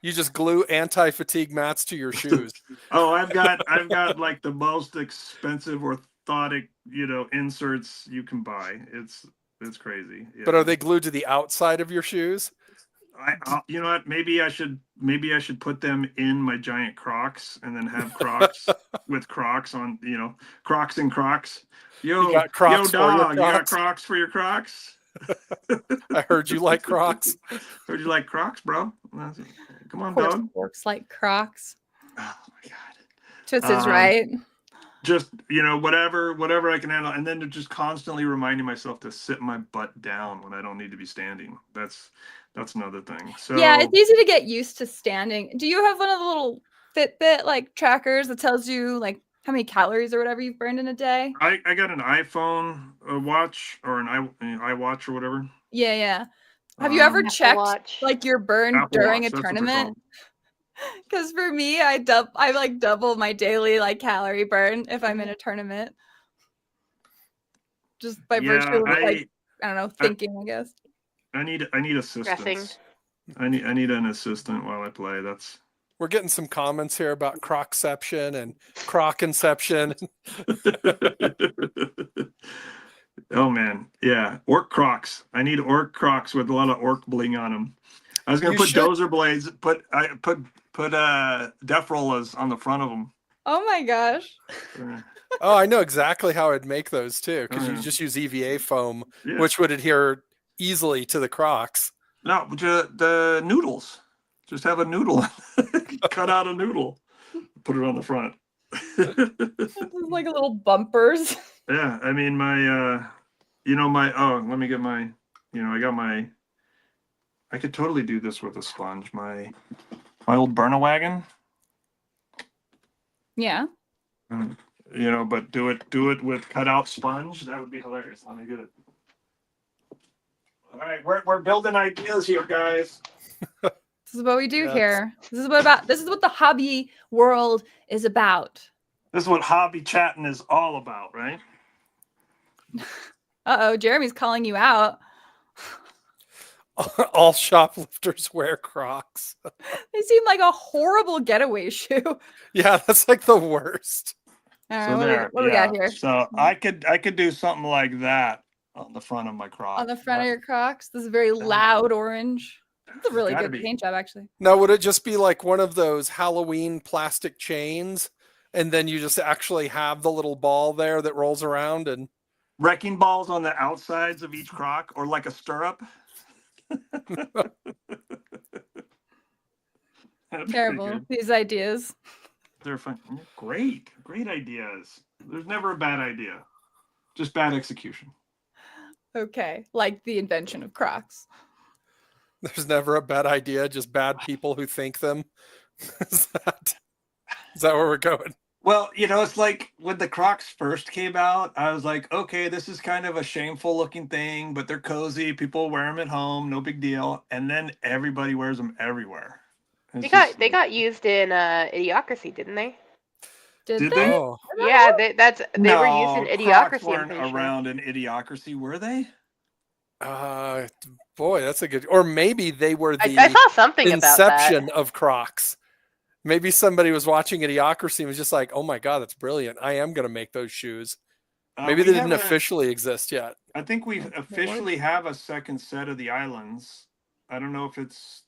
[SPEAKER 4] You
[SPEAKER 2] just glue anti-fatigue mats to your shoes.
[SPEAKER 4] Oh, I've got like the most expensive orthotic, inserts you can buy. It's crazy. Yeah.
[SPEAKER 2] But are they glued to the outside of your shoes?
[SPEAKER 4] You know what? Maybe I should put them in my giant Crocs and then have Crocs with Crocs on. Crocs and Crocs. Yo, dog, you got Crocs for your Crocs?
[SPEAKER 2] I heard you like Crocs.
[SPEAKER 4] Heard you like Crocs, bro. Come on, dog.
[SPEAKER 1] Works like Crocs.
[SPEAKER 4] Oh my god.
[SPEAKER 1] Just is right.
[SPEAKER 4] Just whatever I can handle, and then to just constantly reminding myself to sit my butt down when I don't need to be standing. That's another thing. So
[SPEAKER 1] yeah, it's easy to get used to standing. Do you have one of the little Fitbit like trackers that tells you like how many calories or whatever you've burned in a day?
[SPEAKER 4] I got an iPhone watch or an iWatch or whatever.
[SPEAKER 1] Yeah. Have you ever checked like your burn
[SPEAKER 4] Apple
[SPEAKER 1] during
[SPEAKER 4] Watch,
[SPEAKER 1] a tournament? Because for me, I like double my daily like calorie burn if I'm in a tournament. Just by virtue of like I don't know, thinking, I guess.
[SPEAKER 4] I need assistance. I need an assistant while I play.
[SPEAKER 2] We're getting some comments here about Crocception and Crocinception.
[SPEAKER 4] Oh man, yeah, orc Crocs. I need orc Crocs with a lot of orc bling on them. I was gonna
[SPEAKER 2] You
[SPEAKER 4] put
[SPEAKER 2] should.
[SPEAKER 4] dozer blades. Put def rollers on the front of them.
[SPEAKER 1] Oh my gosh.
[SPEAKER 2] Oh, I know exactly how I'd make those too, because you
[SPEAKER 4] Yeah.
[SPEAKER 2] just use EVA foam,
[SPEAKER 4] Yeah.
[SPEAKER 2] which would adhere easily to the Crocs.
[SPEAKER 4] No, the noodles. Just have a noodle. Cut out a noodle. Put it on the front.
[SPEAKER 1] Like little bumpers.
[SPEAKER 4] Yeah, I mean my let me get my I got my I could totally do this with a sponge. My old burner wagon.
[SPEAKER 1] Yeah.
[SPEAKER 4] But do it with cutout sponge. That would be hilarious. Let me get it. All right, we're building ideas here, guys.
[SPEAKER 1] This is what we do here. This is what the hobby world is about.
[SPEAKER 4] This is what hobby chatting is all about, right?
[SPEAKER 1] Uh-oh, Jeremy's calling you out.
[SPEAKER 2] All shoplifters wear Crocs.
[SPEAKER 1] They seem like a horrible getaway shoe.
[SPEAKER 2] Yeah, that's like the worst.
[SPEAKER 1] All right,
[SPEAKER 4] So there,
[SPEAKER 1] what do we got here?
[SPEAKER 4] So I could do something like that on the front of my Crocs.
[SPEAKER 1] On the front of your Crocs? This is very loud orange. It's a really good paint job, actually.
[SPEAKER 2] Now, would it just be like one of those Halloween plastic chains, and then you just actually have the little ball there that rolls around and
[SPEAKER 4] wrecking balls on the outsides of each Croc, or like a stirrup?
[SPEAKER 1] Terrible. These ideas.
[SPEAKER 4] They're fun. Great ideas. There's never a bad idea, just bad execution.
[SPEAKER 1] Okay, like the invention of Crocs.
[SPEAKER 2] there's never a bad idea, just bad people who think them. Is that where we're going?
[SPEAKER 4] Well, it's like when the Crocs first came out, I was like, okay, this is kind of a shameful looking thing, but they're cozy. People wear them at home, no big deal. And then everybody wears them everywhere. They
[SPEAKER 3] got used in Idiocracy, didn't they?
[SPEAKER 1] Did they?
[SPEAKER 2] Oh.
[SPEAKER 3] Yeah, they were used in Idiocracy.
[SPEAKER 4] Crocs weren't around in Idiocracy, were they?
[SPEAKER 2] Boy, that's a good. Or maybe they were the
[SPEAKER 3] I saw something
[SPEAKER 2] inception
[SPEAKER 3] about that.
[SPEAKER 2] of Crocs. Maybe somebody was watching Idiocracy and was just like, "Oh my god, that's brilliant! I am going to make those shoes." Maybe they didn't officially exist yet.
[SPEAKER 4] I think we officially have a second set of the islands. I don't know if it's.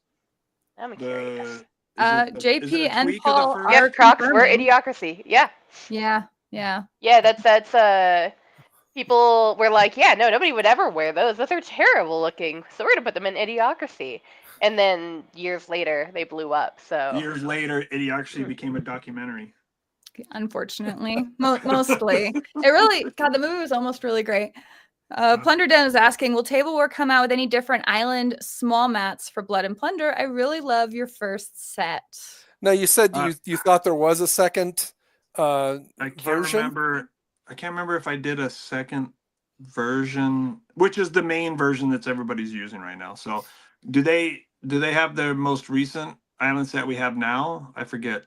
[SPEAKER 3] I'm curious.
[SPEAKER 1] JP and Paul are
[SPEAKER 3] yes, Crocs were Idiocracy. Yeah.
[SPEAKER 1] Yeah.
[SPEAKER 3] That's people were like, yeah, no, nobody would ever wear those. Those are terrible looking. So we're gonna put them in Idiocracy. And then years later, they blew up. So
[SPEAKER 4] years later, Idiocracy became a documentary.
[SPEAKER 1] Unfortunately, mostly. The movie was almost really great. Plunderden is asking, will TableWar come out with any different island small mats for Blood and Plunder? I really love your first set.
[SPEAKER 2] Now, you said you thought there was a second version?
[SPEAKER 4] I can't remember if I did a second version, which is the main version that's everybody's using right now. So do they have their most recent island set we have now? I forget.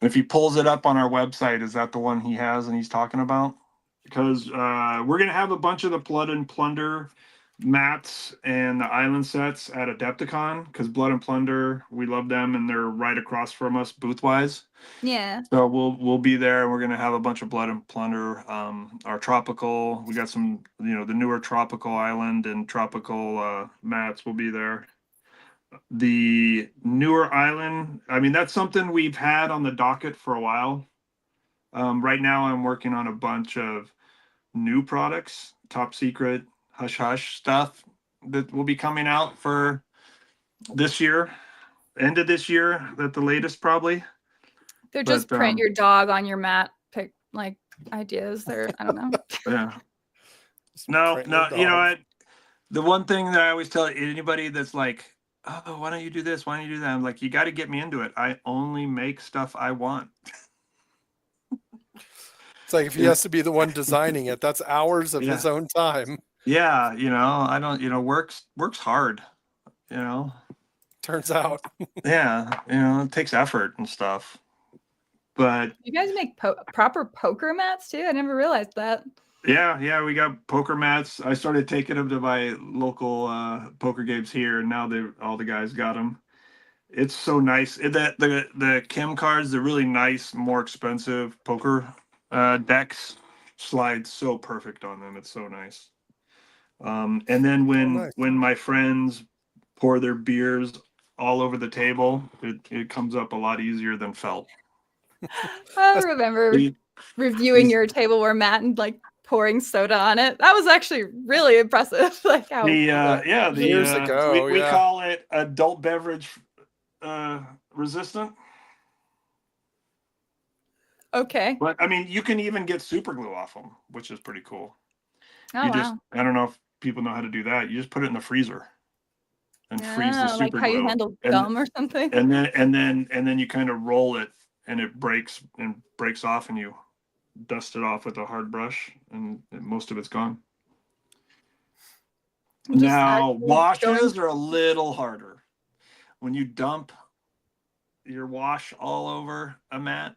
[SPEAKER 4] If he pulls it up on our website, is that the one he has and he's talking about? Because we're gonna have a bunch of the Blood and Plunder mats and the island sets at Adepticon, because Blood and Plunder, we love them, and they're right across from us booth wise.
[SPEAKER 1] Yeah.
[SPEAKER 4] So we'll be there, and we're gonna have a bunch of Blood and Plunder. Our tropical, we got some, the newer tropical island and tropical mats will be there. The newer island, I mean, that's something we've had on the docket for a while. Right now I'm working on a bunch of new products, top secret, hush hush stuff that will be coming out for this year, end of this year, at the latest probably.
[SPEAKER 1] They're just print your dog on your mat, pick like ideas. I don't know.
[SPEAKER 4] Yeah. No, what? The one thing that I always tell anybody that's like, oh, why don't you do this? Why don't you do that? I'm like, you got to get me into it. I only make stuff I want.
[SPEAKER 2] It's like if he has to be the one designing it, that's hours of his own time.
[SPEAKER 4] Yeah, I don't, works hard,
[SPEAKER 2] Turns out.
[SPEAKER 4] Yeah, it takes effort and stuff. But
[SPEAKER 1] you guys make proper poker mats too? I never realized that.
[SPEAKER 4] Yeah, we got poker mats. I started taking them to my local poker games here, and now all the guys got them. It's so nice. The Kim cards, the really nice, more expensive poker decks slide so perfect on them. It's so nice. And then
[SPEAKER 2] nice.
[SPEAKER 4] when my friends pour their beers all over the table, it comes up a lot easier than felt.
[SPEAKER 1] I remember reviewing your tableware mat and like pouring soda on it. That was actually really impressive. Like how
[SPEAKER 2] years ago,
[SPEAKER 4] we call it adult beverage resistant.
[SPEAKER 1] Okay.
[SPEAKER 4] But I mean, you can even get super glue off them, which is pretty cool.
[SPEAKER 1] Oh, wow.
[SPEAKER 4] I don't know if people know how to do that. You just put it in the freezer and freeze the super
[SPEAKER 1] like how
[SPEAKER 4] glue.
[SPEAKER 1] you handle gum or something.
[SPEAKER 4] And then you kind of roll it and it breaks off, and you dust it off with a hard brush, and most of it's gone. Now washes are a little harder. When you dump your wash all over a mat,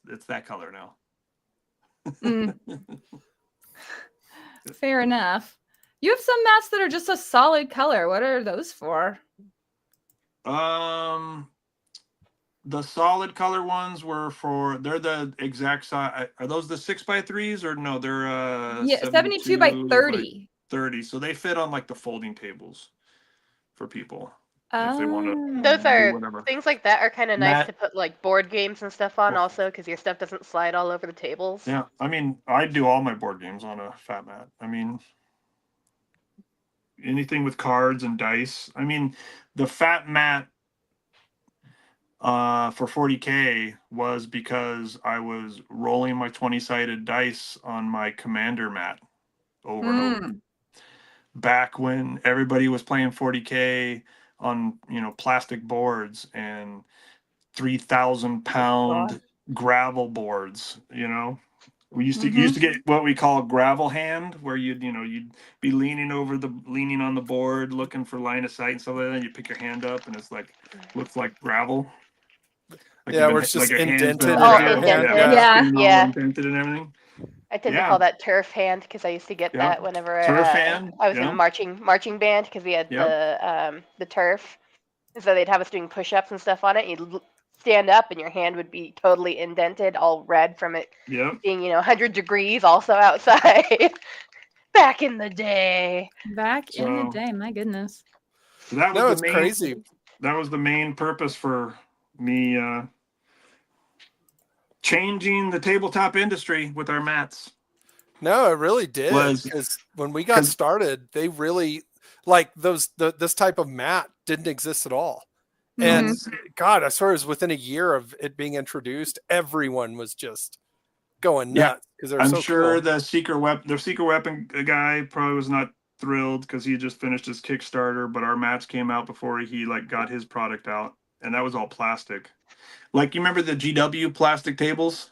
[SPEAKER 4] it's that color now.
[SPEAKER 1] Fair enough. You have some mats that are just a solid color. What are those for?
[SPEAKER 4] The solid color ones they're the exact size. Are those the 6x3s or no? They're
[SPEAKER 1] 72 by 30.
[SPEAKER 4] 30. So they fit on like the folding tables for people.
[SPEAKER 1] If they want
[SPEAKER 3] to. Those are things like that are kind of nice to put like board games and stuff on also, because your stuff doesn't slide all over the tables.
[SPEAKER 4] Yeah, I mean, I do all my board games on a fat mat. I mean, anything with cards and dice. I mean, the fat mat for 40K was because I was rolling my 20-sided dice on my commander mat over and over. Back when everybody was playing 40K on, plastic boards and 3,000-pound gravel boards, We used to get what we call gravel hand, where you'd be leaning on the board, looking for line of sight and stuff like that. And you pick your hand up, and it's looks like gravel.
[SPEAKER 2] Like where it's just indented.
[SPEAKER 4] Indented and everything.
[SPEAKER 3] I tend to call that turf hand, because I used to get that whenever I was in a marching band, because we had the turf, and so they'd have us doing push-ups and stuff on it. You'd stand up and your hand would be totally indented, all red from it being 100 degrees also outside. Back in the day.
[SPEAKER 1] My goodness.
[SPEAKER 4] So that was
[SPEAKER 2] crazy.
[SPEAKER 4] That was the main purpose for me changing the tabletop industry with our mats.
[SPEAKER 2] No, it really did. Because when we got started, they really this type of mat didn't exist at all. And God, I swear it was within a year of it being introduced, everyone was just going nuts because
[SPEAKER 4] I'm sure cool. the secret weapon guy probably was not thrilled because he just finished his Kickstarter, but our mats came out before he got his product out, and that was all plastic. Like, you remember the GW plastic tables?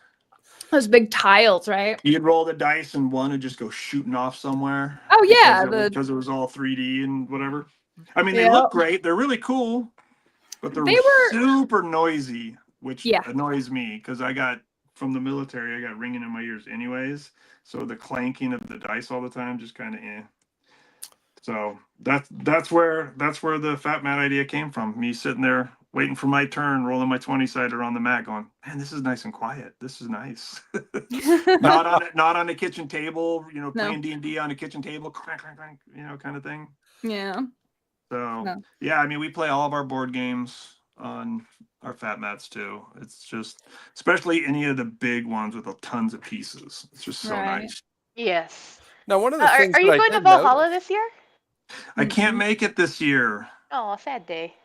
[SPEAKER 1] Those big tiles, right?
[SPEAKER 4] You'd roll the dice and one would just go shooting off somewhere.
[SPEAKER 1] Oh yeah,
[SPEAKER 4] because it was all 3D and whatever. I mean, they look great. They're really cool. But they were super noisy, which annoys me because from the military, I got ringing in my ears anyways. So the clanking of the dice all the time just kind of So that's where the fat mat idea came from. Me sitting there waiting for my turn, rolling my 20-sider on the mat, going, man, this is nice and quiet. This is nice. not on a kitchen table, playing D&D on a kitchen table, crank, crank, crank, kind of thing.
[SPEAKER 1] Yeah.
[SPEAKER 4] So I mean, we play all of our board games on our fat mats too. It's just, especially any of the big ones with tons of pieces. It's just so nice.
[SPEAKER 3] Yes.
[SPEAKER 2] Now, one of the things
[SPEAKER 3] are you going to Valhalla this year?
[SPEAKER 4] I can't make it this year.
[SPEAKER 3] Oh, sad day.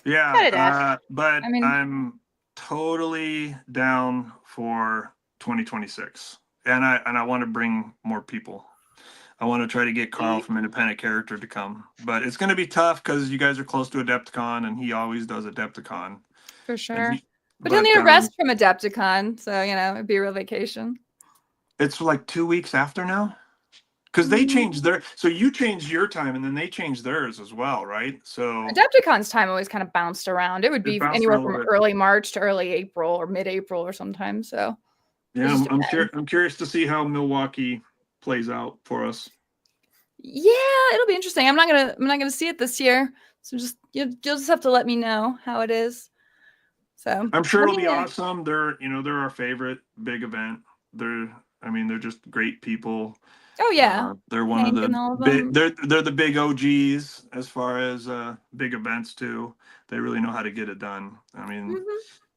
[SPEAKER 4] Yeah, but I'm totally down for 2026, and I want to bring more people. I want to try to get Carl from Independent Character to come, but it's going to be tough because you guys are close to Adepticon, and he always does Adepticon.
[SPEAKER 1] For sure. But he'll need a rest from Adepticon, so, it'd be a real vacation.
[SPEAKER 4] It's like 2 weeks after now, because they changed so you changed your time, and then they changed theirs as well, right? So
[SPEAKER 1] Adepticon's time always kind of bounced around. It would be anywhere from early March to early April or mid-April or sometimes, so.
[SPEAKER 4] Yeah, I'm curious to see how Milwaukee plays out for us.
[SPEAKER 1] Yeah, it'll be interesting. I'm not gonna see it this year, so you'll just have to let me know how it is. So
[SPEAKER 4] I'm sure it'll be awesome. They're our favorite big event. They're just great people.
[SPEAKER 1] Oh yeah,
[SPEAKER 4] They're one
[SPEAKER 1] Hank
[SPEAKER 4] of
[SPEAKER 1] and all of
[SPEAKER 4] the
[SPEAKER 1] them.
[SPEAKER 4] they're the big OGs as far as big events too. They really know how to get it done. I mean,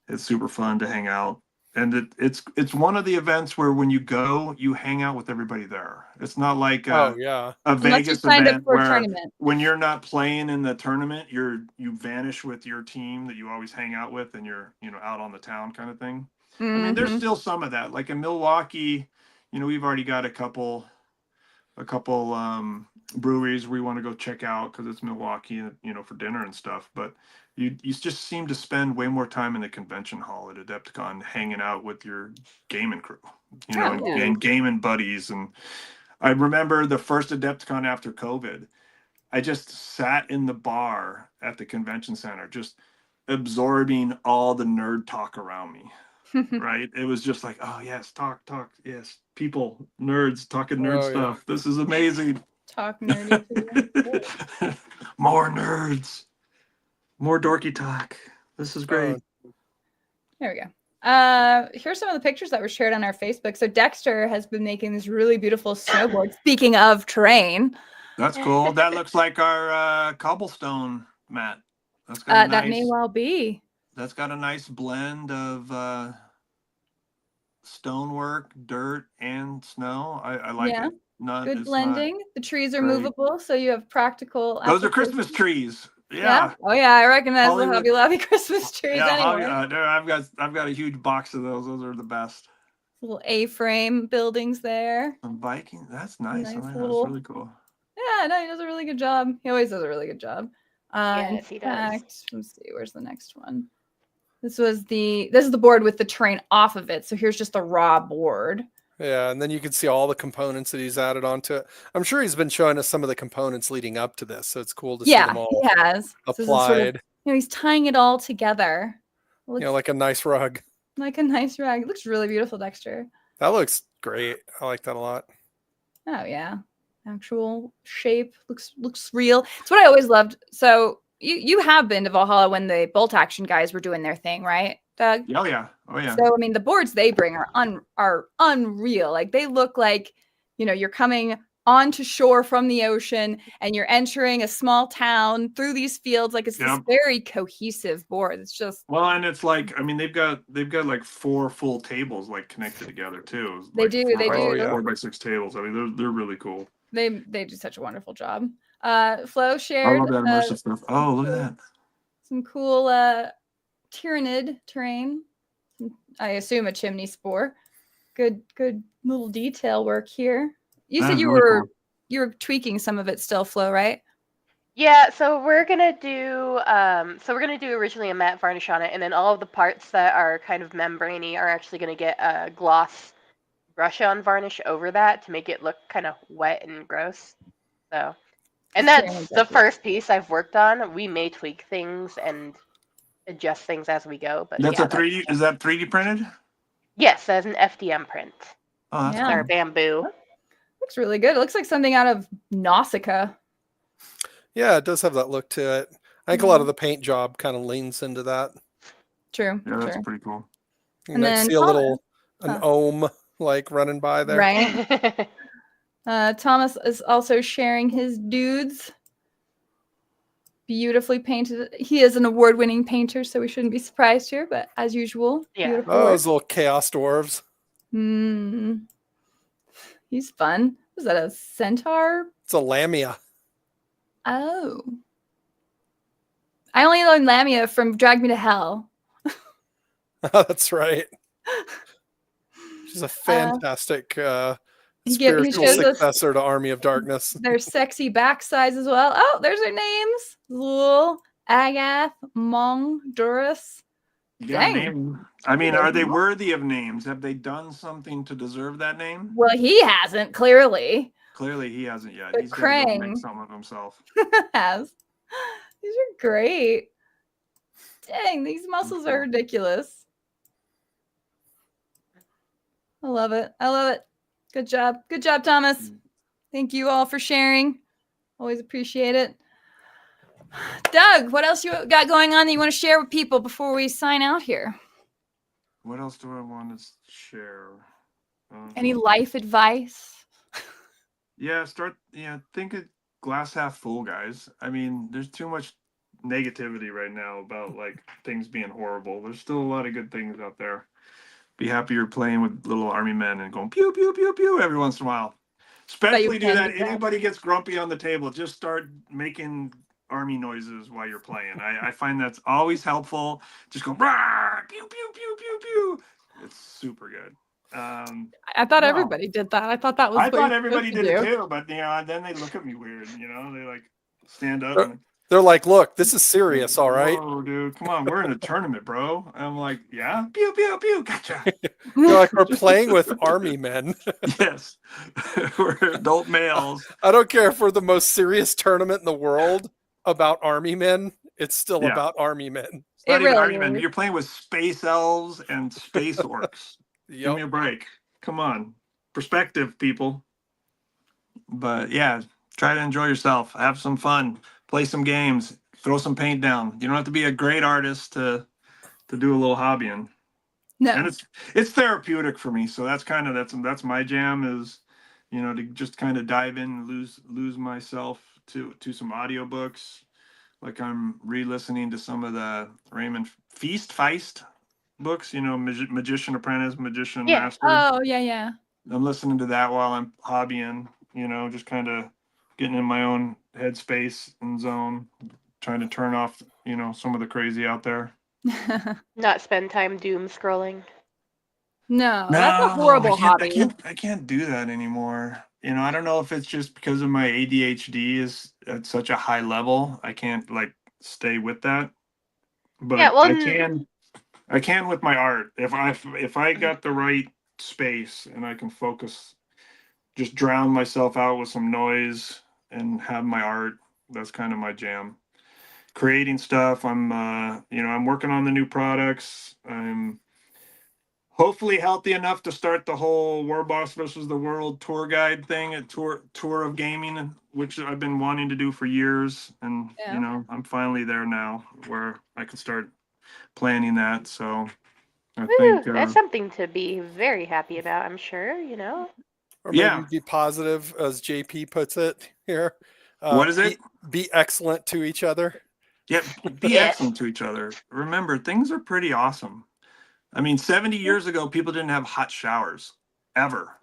[SPEAKER 4] it's super fun to hang out. And it's one of the events where when you go, you hang out with everybody there. It's not like
[SPEAKER 2] Oh yeah.
[SPEAKER 4] a
[SPEAKER 1] Unless you
[SPEAKER 4] Vegas
[SPEAKER 1] signed up
[SPEAKER 4] event
[SPEAKER 1] for a
[SPEAKER 4] where
[SPEAKER 1] tournament.
[SPEAKER 4] when you're not playing in the tournament, you vanish with your team that you always hang out with, and you're out on the town kind of thing. I mean, there's still some of that. Like in Milwaukee, we've already got a couple breweries we want to go check out because it's Milwaukee, for dinner and stuff. But you just seem to spend way more time in the convention hall at Adepticon hanging out with your gaming crew, and gaming buddies. And I remember the first Adepticon after COVID, I just sat in the bar at the convention center, just absorbing all the nerd talk around me. Right? It was just like, oh yes, talk, yes, people, nerds talking nerd stuff. This is amazing.
[SPEAKER 1] Talk nerdy.
[SPEAKER 4] More nerds, more dorky talk. This is great.
[SPEAKER 1] There we go. Here's some of the pictures that were shared on our Facebook. So Dexter has been making these really beautiful snowboards. Speaking of terrain,
[SPEAKER 4] that's cool. That looks like our cobblestone mat. That's got
[SPEAKER 1] that may well be.
[SPEAKER 4] That's got a nice blend of stonework, dirt, and snow. I like it.
[SPEAKER 1] Good blending. The trees are movable, so you have practical.
[SPEAKER 4] Those are Christmas trees. Yeah.
[SPEAKER 1] Oh yeah, I recognize the Hobby Lobby Christmas trees. Anyway,
[SPEAKER 4] I've got a huge box of those. Those are the best.
[SPEAKER 1] Little A-frame buildings there.
[SPEAKER 4] Some Viking. That's nice. That's really cool.
[SPEAKER 1] Yeah, no, he does a really good job. He always does a really good job.
[SPEAKER 3] Yes, he does.
[SPEAKER 1] Let's see, where's the next one? This is the board with the terrain off of it. So here's just a raw board.
[SPEAKER 2] Yeah, and then you can see all the components that he's added onto it. I'm sure he's been showing us some of the components leading up to this, so it's cool to see them all
[SPEAKER 1] he has.
[SPEAKER 2] applied.
[SPEAKER 1] So sort of, he's tying it all together.
[SPEAKER 2] Like a nice rug.
[SPEAKER 1] Like a nice rug. It looks really beautiful, Dexter.
[SPEAKER 2] That looks great. I like that a lot.
[SPEAKER 1] Oh yeah, actual shape looks real. It's what I always loved. So you have been to Valhalla when the bolt action guys were doing their thing, right, Doug?
[SPEAKER 4] Oh yeah.
[SPEAKER 1] So I mean, the boards they bring are unreal. Like they look like, you're coming onto shore from the ocean and you're entering a small town through these fields. Like it's this very cohesive board. It's just
[SPEAKER 4] and it's like, I mean, they've got like 4 full tables like connected together too.
[SPEAKER 1] They do.
[SPEAKER 4] 4x6 tables. I mean, they're really cool.
[SPEAKER 1] They do such a wonderful job. Flo shared.
[SPEAKER 4] I love that immersive stuff. Oh, look at that.
[SPEAKER 1] Some cool Tyranid terrain. I assume a chimney spore. Good little detail work here. You said you were tweaking some of it still, Flo, right?
[SPEAKER 3] Yeah, so we're gonna do originally a matte varnish on it, and then all of the parts that are kind of membraney are actually gonna get a gloss brush-on varnish over that to make it look kind of wet and gross. So, and that's the first piece I've worked on. We may tweak things and adjust things as we go, but
[SPEAKER 4] that's a 3D. Is that 3D printed?
[SPEAKER 3] Yes, that's an FDM print.
[SPEAKER 4] Oh, that's
[SPEAKER 3] our bamboo.
[SPEAKER 1] Looks really good. It looks like something out of Nausicaa.
[SPEAKER 2] Yeah, it does have that look to it. I think a lot of the paint job kind of leans into that.
[SPEAKER 1] True.
[SPEAKER 4] Yeah, that's pretty cool.
[SPEAKER 2] And then see an ohm like running by there.
[SPEAKER 1] Right. Thomas is also sharing his dudes. Beautifully painted. He is an award-winning painter, so we shouldn't be surprised here. But as usual, beautiful.
[SPEAKER 2] Oh, those little chaos dwarves.
[SPEAKER 1] He's fun. Was that a centaur?
[SPEAKER 2] It's a lamia.
[SPEAKER 1] Oh, I only learned lamia from Drag Me to Hell.
[SPEAKER 2] That's right. She's a fantastic spiritual successor to Army of Darkness.
[SPEAKER 1] Their sexy backsides as well. Oh, there's their names. Zul, Agath, Mong, Doris.
[SPEAKER 4] Dang. I mean, are they worthy of names? Have they done something to deserve that name?
[SPEAKER 1] Well, he hasn't, clearly.
[SPEAKER 4] Clearly, he hasn't yet.
[SPEAKER 1] But
[SPEAKER 4] he's going to make some of himself.
[SPEAKER 1] Has. These are great. Dang, these muscles are ridiculous. I love it. Good job. Good job, Thomas. Thank you all for sharing. Always appreciate it. Doug, what else you got going on that you want to share with people before we sign out here?
[SPEAKER 4] What else do I want to share?
[SPEAKER 1] Any life advice?
[SPEAKER 4] Yeah, think of glass half full, guys. I mean, there's too much negativity right now about like things being horrible. There's still a lot of good things out there. Be happy you're playing with little army men and going pew pew pew pew every once in a while. Especially do that. Anybody gets grumpy on the table, just start making army noises while you're playing. I find that's always helpful. Just go rah, pew pew pew pew pew. It's super good.
[SPEAKER 1] I thought everybody did that. I thought that was.
[SPEAKER 4] I thought everybody did it too, but then they look at me weird. They like stand up. And,
[SPEAKER 2] they're like, "Look, this is serious, all right."
[SPEAKER 4] Oh, dude, come on, we're in a tournament, bro. And I'm like, yeah, pew pew pew, gotcha.
[SPEAKER 2] They're like, "We're playing with army men."
[SPEAKER 4] Yes, we're adult males.
[SPEAKER 2] I don't care if we're the most serious tournament in the world about army men. It's still about army men.
[SPEAKER 4] It's not even army men. You're playing with space elves and space orcs.
[SPEAKER 2] Yep.
[SPEAKER 4] Give me a break. Come on, perspective, people. But yeah, try to enjoy yourself. Have some fun. Play some games. Throw some paint down. You don't have to be a great artist to do a little hobbying.
[SPEAKER 1] No.
[SPEAKER 4] And it's therapeutic for me. So that's my jam is, to just kind of dive in and lose myself to some audiobooks. Like I'm re-listening to some of the Raymond Feist books, Magician Apprentice, Magician Master.
[SPEAKER 1] Oh, yeah.
[SPEAKER 4] I'm listening to that while I'm hobbying, just kind of getting in my own headspace and zone, trying to turn off, some of the crazy out there.
[SPEAKER 3] Not spend time doom scrolling.
[SPEAKER 1] No, that's a horrible hobby.
[SPEAKER 4] I can't do that anymore. I don't know if it's just because of my ADHD is at such a high level. I can't like stay with that. But yeah, well, I can with my art. If I got the right space and I can focus, just drown myself out with some noise and have my art, that's kind of my jam. Creating stuff. I'm working on the new products. I'm hopefully healthy enough to start the whole Warboss versus the World tour guide thing, a tour of gaming, which I've been wanting to do for years. And, I'm finally there now where I can start planning that. So I think
[SPEAKER 3] that's something to be very happy about, I'm sure,
[SPEAKER 2] Or maybe be positive, as JP puts it here.
[SPEAKER 4] What is it?
[SPEAKER 2] Be excellent to each other.
[SPEAKER 4] Yeah, be excellent to each other. Remember, things are pretty awesome. I mean, 70 years ago, people didn't have hot showers, ever.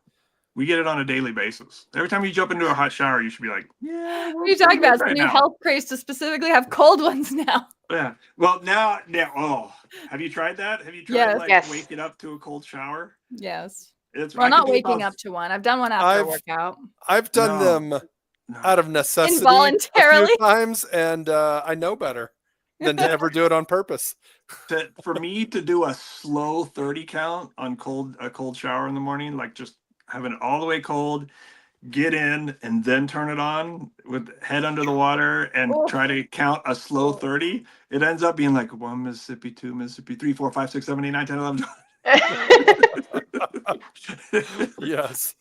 [SPEAKER 4] We get it on a daily basis. Every time you jump into a hot shower, you should be like, yeah.
[SPEAKER 1] What are you talking about? It's a new health craze to specifically have cold ones now.
[SPEAKER 4] Yeah. Well, now, have you tried that? Have you tried waking up to a cold shower?
[SPEAKER 1] Yes.
[SPEAKER 3] Well,
[SPEAKER 1] not waking up to one. I've done one after a workout.
[SPEAKER 2] I've done them out of necessity
[SPEAKER 1] involuntarily
[SPEAKER 2] a few times, and I know better than to ever do it on purpose.
[SPEAKER 4] For me to do a slow 30 count on a cold shower in the morning, like just having it all the way cold, get in and then turn it on with head under the water and try to count a slow 30, it ends up being like 1 Mississippi, 2 Mississippi, 3, 4, 5, 6, 7, 8, 9, 10, 11, 12.
[SPEAKER 2] Yes.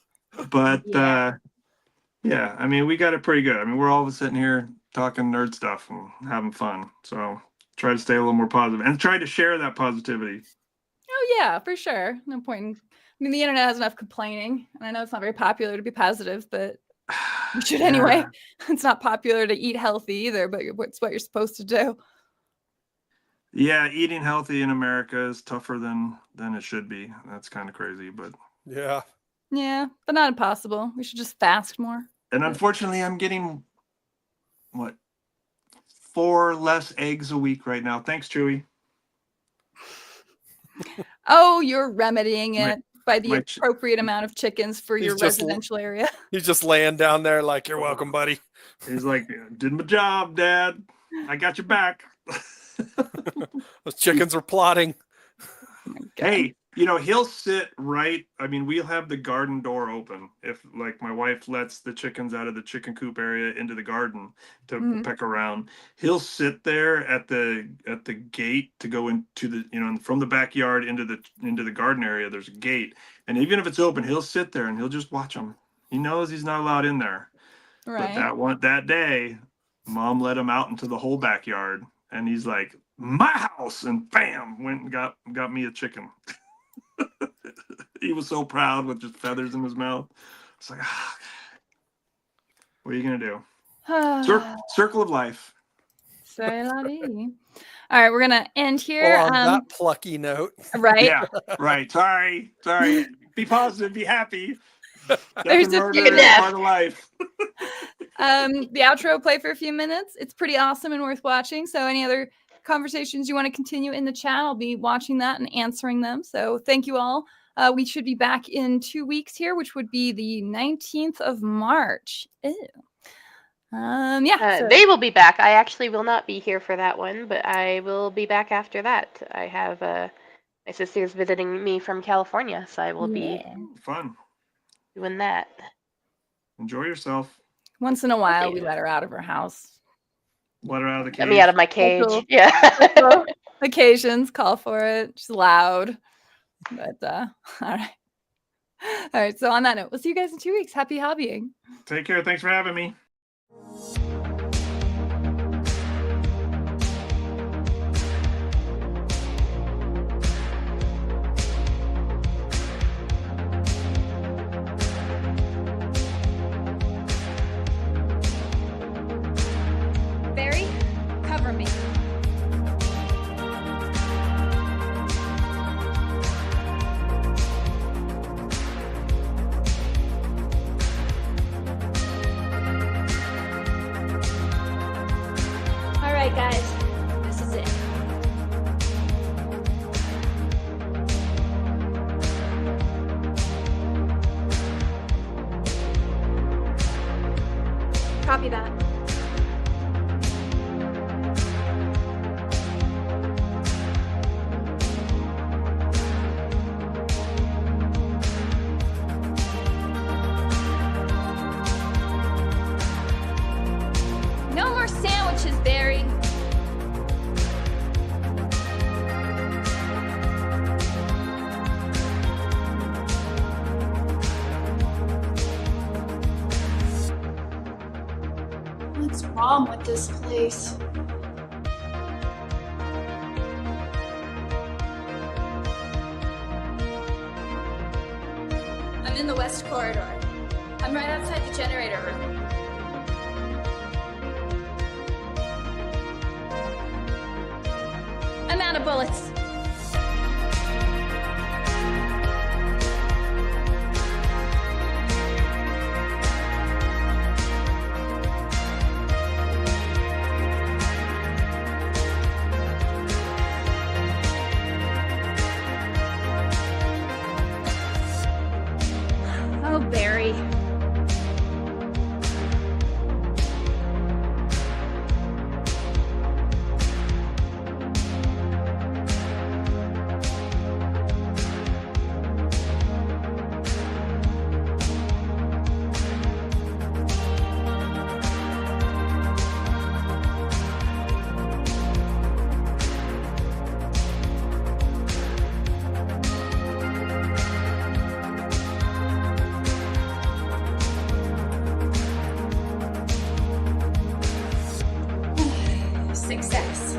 [SPEAKER 4] But I mean, we got it pretty good. I mean, we're all sitting here talking nerd stuff and having fun. So try to stay a little more positive and try to share that positivity.
[SPEAKER 1] Oh yeah, for sure. No point. I mean, the internet has enough complaining, and I know it's not very popular to be positive, but you should anyway. It's not popular to eat healthy either, but it's what you're supposed to do.
[SPEAKER 4] Yeah, eating healthy in America is tougher than it should be. That's kind of crazy, but
[SPEAKER 2] yeah,
[SPEAKER 1] but not impossible. We should just fast more.
[SPEAKER 4] And unfortunately, I'm getting 4 less eggs a week right now. Thanks, Chewy.
[SPEAKER 1] Oh, you're remedying it by the appropriate amount of chickens for your residential area.
[SPEAKER 2] He's just laying down there like, you're welcome, buddy.
[SPEAKER 4] He's like, did my job, Dad. I got your back.
[SPEAKER 2] Those chickens are plotting.
[SPEAKER 4] Hey, he'll sit right. I mean, we'll have the garden door open if, like, my wife lets the chickens out of the chicken coop area into the garden to peck around. He'll sit there at the gate to go into the from the backyard into the garden area. There's a gate, and even if it's open, he'll sit there and he'll just watch them. He knows he's not allowed in there.
[SPEAKER 1] Right.
[SPEAKER 4] But that day, Mom let him out into the whole backyard, and he's like, "My house!" and bam, went and got me a chicken. He was so proud with just feathers in his mouth. It's like, What are you gonna do? Circle of life.
[SPEAKER 1] C'est la vie. All right, we're gonna end here.
[SPEAKER 2] Well, on that plucky note.
[SPEAKER 1] Right.
[SPEAKER 4] Yeah. Right. Sorry. Be positive. Be happy.
[SPEAKER 1] There's
[SPEAKER 4] Death
[SPEAKER 1] a
[SPEAKER 4] and
[SPEAKER 1] few
[SPEAKER 4] murder is part of life.
[SPEAKER 1] The outro play for a few minutes. It's pretty awesome and worth watching. So any other conversations you want to continue in the chat, I'll be watching that and answering them. So thank you all. We should be back in 2 weeks here, which would be the 19th of March. Ew. So.
[SPEAKER 3] They will be back. I actually will not be here for that one, but I will be back after that. I have my sister's visiting me from California, so I will be
[SPEAKER 4] fun
[SPEAKER 3] doing that.
[SPEAKER 4] Enjoy yourself.
[SPEAKER 1] Once in a while, we let her out of her house.
[SPEAKER 4] Let her out of the cage.
[SPEAKER 3] Let me out of my cage.
[SPEAKER 1] Special.
[SPEAKER 3] Yeah.
[SPEAKER 1] Occasions call for it. She's loud. But all right. All right. So on that note, we'll see you guys in 2 weeks. Happy hobbying.
[SPEAKER 4] Take care. Thanks for having me.
[SPEAKER 1] Barry, cover me. All right, guys, this is it. Copy that. No more sandwiches, Barry.
[SPEAKER 5] What's wrong with this place? I'm in the west corridor. I'm right outside the generator room. I'm out of bullets. Oh, Barry. Success.